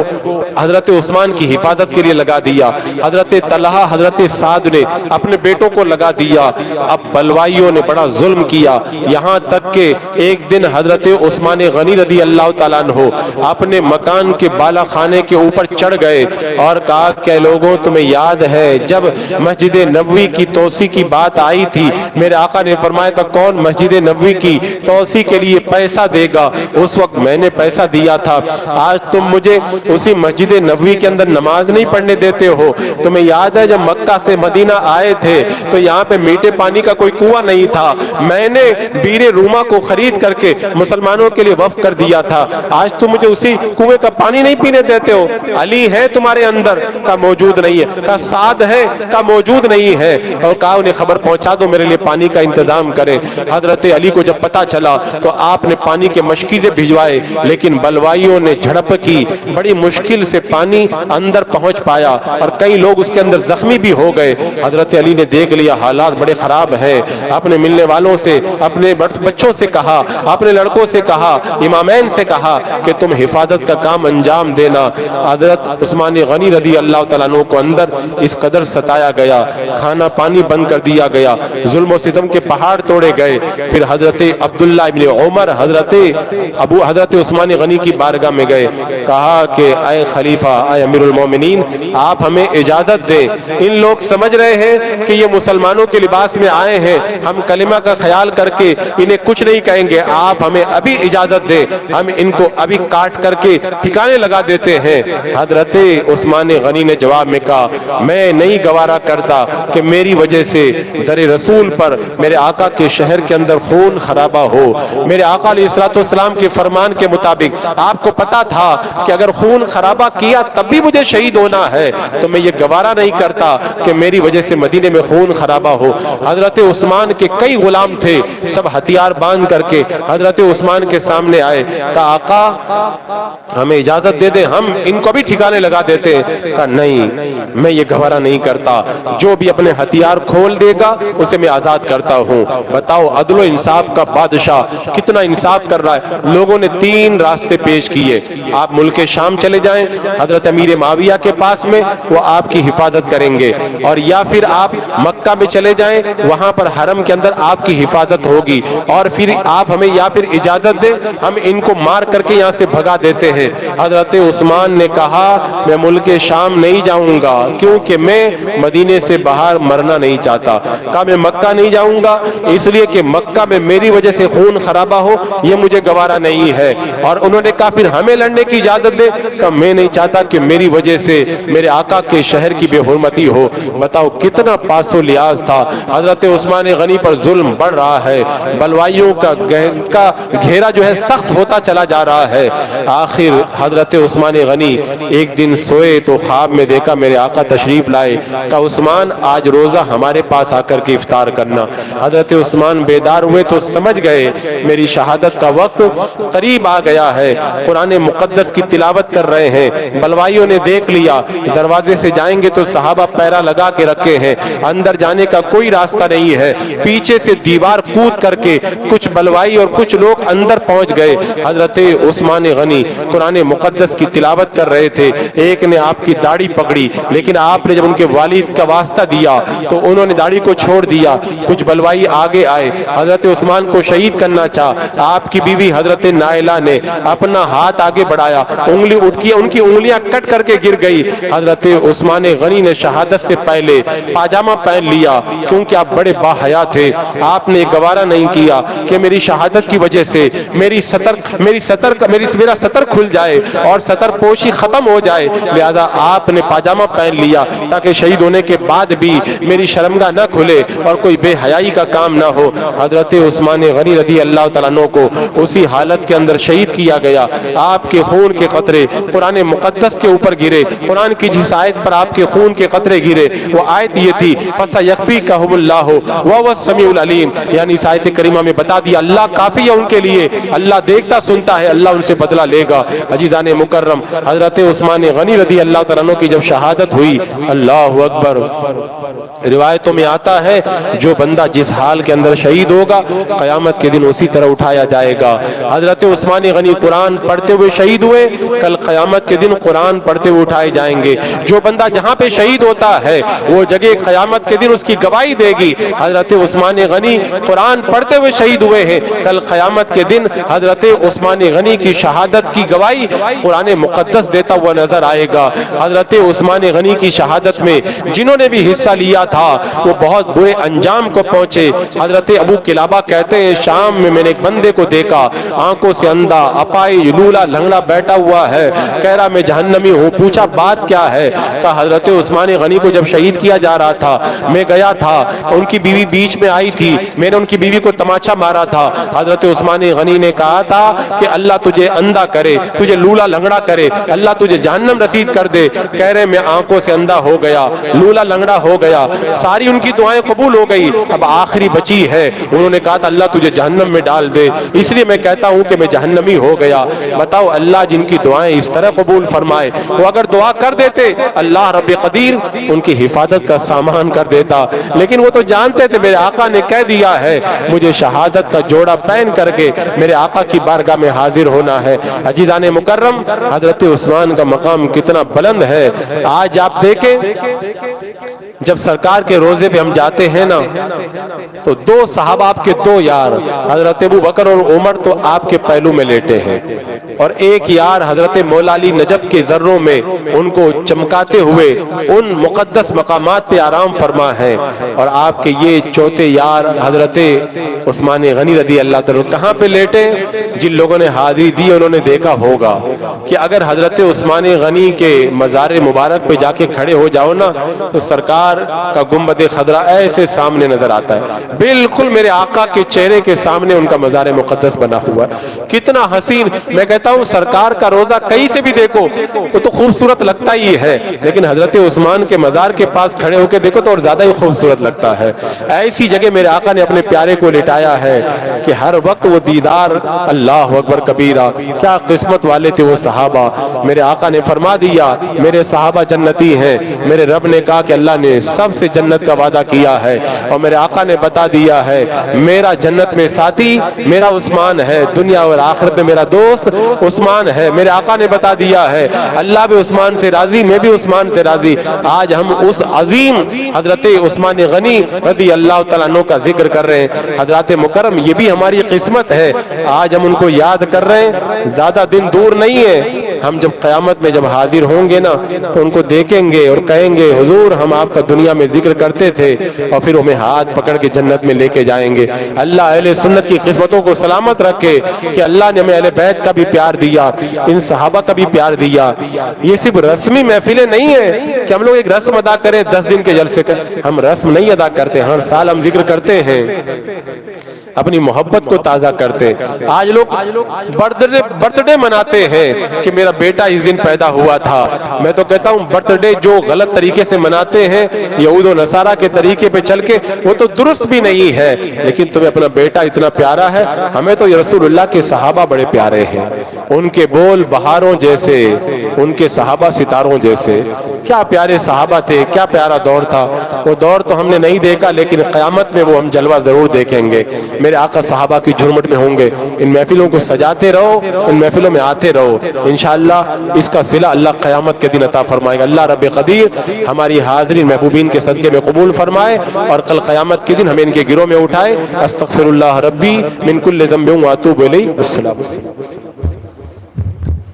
حضرت عثمان کی حفاظت کے لیے لگا دیا، حضرت طلحہ حضرت سعد نے اپنے بیٹوں کو لگا دیا۔ اب بلوائیوں نے بڑا ظلم کیا، یہاں تک کہ ایک دن حضرت عثمان غنی رضی اللہ تعالیٰ عنہ اپنے مکان کے بالا خانے کے اوپر چڑھ گئے اور کہا کہ لوگوں تمہیں یاد ہے جب مسجد نبوی کی توسیع کی بات آئی تھی، میرے آقا نے فرمایا تھا کون مسجد نبوی کی توسیع کے لیے پیسہ دے گا؟ اس وقت میں نے پیسہ دیا تھا، آج تم مجھے اسی مسجد نبوی کے اندر نماز نہیں پڑھنے دیتے ہو۔ تمہیں یاد ہے جب مکہ سے مدینہ آئے تھے تو یہاں پہ میٹھے پانی کا کوئی کنواں نہیں تھا، میں نے بیر روما کو خرید کر کے مسلمانوں کے لیے وقف کر دیا تھا، آج تم مجھے اسی کنویں کا پانی نہیں پینے دیتے ہو؟ علی ہے تمہارے اندر کا موجود نہیں ہے، کا سعد ہے کا موجود نہیں ہے، اور کہا انہیں خبر پہنچا دو میرے لیے پانی کا انتظام کریں۔ حضرت علی کو جب پتا چلا تو آپ نے پانی کے مشکیزیں بھجوائے، لیکن بلوائیوں نے جھڑپ کی، بڑی مشکل سے پانی اندر پہنچ پایا اور کئی لوگ اس کے اندر زخمی بھی ہو گئے۔ حضرت علی نے دیکھ لیا حالات بڑے خراب ہیں، اپنے ملنے والوں سے، اپنے بچوں سے کہا، اپنے لڑکوں سے کہا، امامین سے کہا کہ تم حفاظت کا کام انجام دینا۔ حضرت عثمان غنی رضی اللہ تعالیٰ عنہ کو اندر اس قدر ستایا گیا، کھانا پانی بند کر دیا گیا، ظلم و ستم کے پہاڑ توڑے گئے۔ پھر حضرت عبداللہ ابن عمر حضرت عثمان غنی کی بارگاہ میں گئے، کہا کہ اے خلیفہ، اے امیر المومنین، آپ ہمیں اجازت دیں، ان لوگ سمجھ رہے ہیں کہ یہ مسلمانوں کے لباس میں آئے ہیں، ہم کلمہ کا خیال کر کے انہیں کچھ نہیں کہیں گے، آپ ہمیں ابھی اجازت دیں، ہم ان کو ابھی کاٹ کر کے ٹھکانے لگا دیتے ہیں۔ حضرت عثمان غنی نے جواب میں کہا میں نہیں گوارا کرتا کہ میری وجہ سے در رسول پر میرے آقا کے شہر کے اندر خون خرابہ ہو۔ میرے آقا علیہ السلام کے فرمان کے مطابق آپ کو پتا تھا کہ اگر خون خرابہ کیا تب بھی مجھے شہید ہونا ہے، تو میں یہ گوارا نہیں کرتا کہ میری وجہ سے مدینے میں خون خرابہ ہو۔ حضرت عثمان کے کئی غلام تھے، سب ہتھیار باندھ کر کے حضرت عثمان کے سامنے آئے، کہا آقا ہمیں اجازت دے دیں، ہم ان کو بھی ٹھکانے لگا دیتے ہیں۔ کہا نہیں، میں یہ گوارا نہیں کرتا، جو بھی اپنے ہتھیار کھول دے گا اسے میں آزاد کرتا ہوں۔ بتاؤ عدل و انصاف کا بادشاہ کتنا انصاف کر رہا ہے۔ لوگوں نے 3 راستے پیش کیے، آپ ملک شام چلے جائیں حضرت امیر معاویہ کے پاس میں، وہ آپ کی حفاظت کریں گے، اور یا پھر آپ مکہ میں چلے جائیں، وہاں پر حرم کے اندر آپ کی حفاظت ہوگی، اور پھر آپ ہمیں یا پھر اجازت دیں، ہم ان کو مار کر کے یہاں سے بھگا دیتے ہیں۔ حضرت عثمان نے کہا میں ملک شام نہیں جاؤں گا، کیونکہ میں مدینے سے باہر مرنا نہیں چاہتا۔ کہا میں مکہ نہیں جاؤں گا اس لیے کہ مکہ میں میری وجہ سے خون خرابہ ہو، یہ مجھے گوارا نہیں ہے۔ اور انہوں نے کہا پھر ہمیں لڑنے کی اجازت دے، کہ میں نہیں چاہتا کہ میری وجہ سے میرے آقا کے شہر کی بے حرمتی ہو۔ بتاؤ کتنا پاس و لحاظ تھا۔ حضرت عثمان غنی پر ظلم بڑھ رہا ہے، بلوائیوں کا گھیرا جو ہے سخت ہوتا چلا جا رہا ہے۔ آخر حضرت عثمان غنی ایک دن سوئے تو خواب میں دیکھا میرے آقا تشریف لائے، کہا عثمان آج روزہ ہمارے پاس آ کر کے افطار کرنا۔ حضرت عثمان بیدار ہوئے تو سمجھ گئے میری شہادت کا وقت قریب آ گیا ہے، قرآن مقدس کی تلاوت کر رہے ہیں۔ بلوائیوں نے دیکھ لیا دروازے سے جائیں گے تو صحابہ پیرا لگا کے رکھے ہیں، اندر جانے کا کوئی راستہ نہیں ہے، پیچھے سے دیوار کود کر کے کچھ بلوائی اور کچھ لوگ اندر پہنچ گئے۔ حضرت عثمان غنی قرآن مقدس کی تلاوت کر رہے تھے، ایک نے آپ کی داڑھی پکڑی، لیکن آپ نے جب ان کے والد کا واسطہ دیا تو انہوں نے داڑھی کو چھوڑ دیا۔ کچھ بلوائی آگے آئے، حضرت عثمان کو شہید کرنا چاہ، آپ کی بیوی حضرت نائلہ نے اپنا ہاتھ آگے بڑھایا، انگلی اٹھ کی، ان کی انگلیاں کٹ کر کے گر گئی۔ حضرت عثمان غنی نے شہادت سے پہلے پاجامہ پہن لیا، کیونکہ آپ بڑے باحیا تھے۔ آپ نے گوارا نہیں کیا کہ میری شہادت کی وجہ سے میرا سطر کھل جائے اور سطر پوشی ختم ہو جائے، لہذا آپ نے پاجامہ پہن لیا تاکہ شہید ہونے کے بعد بھی میری شرمگاہ نہ کھلے اور کوئی بے حیائی کا کام نہ ہو۔ حضرت عثمان غنی رضی اللہ تعالیٰ عنہ کو اسی حالت کے اندر شہید کیا گیا۔ آپ کے خون کے قطرے قرآن مقدس کے اوپر گرے، قرآن کی جس آیت پر آپ کے خون کے قطرے گرے وہ آیت یہ تھی فَسَيَكْفِيكَهُمُ اللَّهُ وَهُوَ السَّمِيعُ الْعَلِيمُ، یعنی اس آیت کریمہ میں بتا دیا اللہ کافی ہے ان کے لیے، اللہ دیکھتا سنتا ہے، اللہ ان سے بدلہ لے گا۔ عزیزان مکرم، حضرت عثمان غنی رضی اللہ تعالیٰ عنہ کی جب شہادت ہوئی، اللہ اکبر، روایتوں میں آتا ہے جو بندہ جس حال کے اندر شہید ہوگا قیامت کے دن اسی طرح اٹھایا جائے گا۔ حضرت عثمان غنی قرآن پڑھتے ہوئے شہید ہوئے، کل قیامت کے دن قرآن پڑھتے ہوئے اٹھائے جائیں گے۔ جو بندہ جہاں پہ شہید ہوتا ہے وہ جگہ قیامت کے دن اس کی گواہی دے گی۔ حضرت عثمان غنی قرآن پڑھتے ہوئے شہید ہوئے ہیں، کل قیامت کے دن حضرت عثمان غنی کی شہادت کی گواہی قرآن مقدس دیتا ہوا نظر آئے گا۔ حضرت عثمان غنی کی شہادت میں جنہوں نے بھی حصہ لیا تھا وہ بہت برے انجام کو پہنچے۔ حضرت ابو قلابہ کہتے ہیں شام میں میں نے ایک بندے کو دیکھا، آنکھوں سے اندھا، اپاہج، لولا لنگڑا بیٹھا ہوا ہے، کہہ رہا میں جہنمی ہوں۔ پوچھا بات کیا ہے؟ کہا حضرت عثمان غنی کو جب شہید کیا جا رہا تھا میں گیا تھا، ان کی بیوی بیچ میں آئی تھی، میں نے ان کی بیوی کو تماچا مارا تھا۔ حضرت عثمان غنی نے کہا تھا کہ اللہ تجھے اندھا کرے، تجھے لولا لنگڑا کرے، اللہ تجھے جہنم رسید کر دے۔ کہہ رہے میں آنکھوں سے اندھا ہو گیا، لولا لنگڑا ہو گیا، ساری ان کی دعائیں قبول ہو گئی، اب آخری بچی ہے، انہوں نے کہا تھا اللہ تجھے جہنم میں ڈال دے، اس لیے میں کہتا ہوں کہ میں جہنمی ہو گیا۔ بتاؤ اللہ جن کی دعائیں اس طرح قبول فرمائے، وہ اگر دعا کر دیتے اللہ رب قدیر ان کی حفاظت کا سامان کر دیتا، لیکن وہ تو جانتے تھے میرے آقا نے کہہ دیا ہے مجھے شہادت کا جوڑا پہن کر کے میرے آقا کی بارگاہ میں حاضر ہونا ہے۔ عزیزان مکرم، حضرت عثمان کا مقام کتنا بلند ہے۔ آج آپ دیکھیں جب سرکار کے روزے پہ ہم جاتے ہیں نا تو دو صحابہ آپ کے دو یار حضرت ابو بکر اور عمر تو آپ کے پہلو میں لیٹے ہیں، اور ایک یار حضرت مولا علی نجف کے ذروں میں ان کو چمکاتے ہوئے ان مقدس مقامات پہ آرام فرما ہے، اور آپ کے یہ چوتھے یار حضرت عثمان غنی رضی اللہ تعالیٰ کہاں پہ لیٹے؟ جن لوگوں نے حاضری دی انہوں نے دیکھا ہوگا کہ اگر حضرت عثمان غنی کے مزار مبارک پہ جا کے کھڑے ہو جاؤ نا تو سرکار کا گنبد خضرا ایسے سامنے نظر آتا ہے، بالکل میرے آقا کے چہرے کے سامنے ان کا مزار مقدس بنا ہوا ہے، کتنا حسین۔ میں کہتا ہوں سرکار کا روزہ کہیں سے بھی دیکھو وہ تو خوبصورت لگتا ہی ہے، لیکن حضرت عثمان کے مزار کے پاس کھڑے ہو کے دیکھو تو اور زیادہ ہی خوبصورت لگتا ہے۔ ایسی جگہ میرے آقا نے اپنے پیارے کو لٹایا ہے کہ ہر وقت وہ دیدار، اللہ اکبر کبیرہ، کیا قسمت والے تھے وہ صحابہ۔ میرے آقا نے فرما دیا میرے صحابہ جنتی ہیں، میرے رب نے کہا کہ اللہ نے سب سے جنت کا وعدہ کیا ہے، اور میرے آقا نے بتا دیا ہے میرا جنت میں ساتھی میرا عثمان ہے، دنیا اور آخرت میں میرا دوست عثمان ہے۔ میرے آقا نے بتا دیا ہے اللہ بھی عثمان سے راضی، میں بھی عثمان سے راضی۔ آج ہم اس عظیم حضرت عثمان غنی رضی اللہ تعالیٰ عنہ کا ذکر کر رہے ہیں۔ حضرات مکرم، یہ بھی ہماری قسمت ہے، آج ہم ان کو یاد کر رہے ہیں، زیادہ دن دور نہیں ہے۔ ہم جب قیامت میں جب حاضر ہوں گے نا تو ان کو دیکھیں گے اور کہیں گے حضور ہم آپ کا دنیا میں ذکر کرتے تھے، اور پھر ہمیں ہاتھ پکڑ کے جنت میں لے کے جائیں گے۔ اللہ اہل سنت کی قسمتوں کو سلامت رکھے کہ اللہ نے ہمیں اہل بیت کا بھی پیار دیا، ان صحابہ کا بھی پیار دیا۔ یہ صرف رسمی محفلیں نہیں ہیں کہ ہم لوگ ایک رسم ادا کریں 10 دن کے جلسے کا، ہم رسم نہیں ادا کرتے، ہر سال ہم ذکر کرتے ہیں، اپنی محبت کو تازہ کرتے۔ آج لوگ برتھ ڈے مناتے ہیں کہ میرا بیٹا اس دن پیدا ہوا تھا۔ میں تو کہتا ہوں برتھ ڈے جو غلط طریقے سے مناتے ہیں یہود و نصارہ کے طریقے پہ چل کے وہ تو درست بھی نہیں ہے، لیکن تمہیں اپنا بیٹا اتنا پیارا ہے۔ ہمیں تو رسول اللہ کے صحابہ بڑے پیارے ہیں، ان کے بول بہاروں جیسے، ان کے صحابہ ستاروں جیسے۔ کیا پیارے صحابہ تھے، کیا پیارا دور تھا۔ وہ دور تو ہم نے نہیں دیکھا لیکن قیامت میں وہ ہم جلوہ ضرور دیکھیں گے۔ میرے آقا صحابہ کی جھرمٹ میں ہوں گے. ان محفلوں کو سجاتے رہو, ان محفلوں میں آتے رہو, انشاءاللہ اس کا صلہ اللہ قیامت کے دن عطا فرمائے گا. اللہ رب قدیر ہماری حاضرین محبوبین کے صدقے میں قبول فرمائے اور کل قیامت کے دن ہمیں ان کے گروہ میں اٹھائے. استغفر اللہ ربی من کل ذنب واتوب الیہ. السلام علیکم.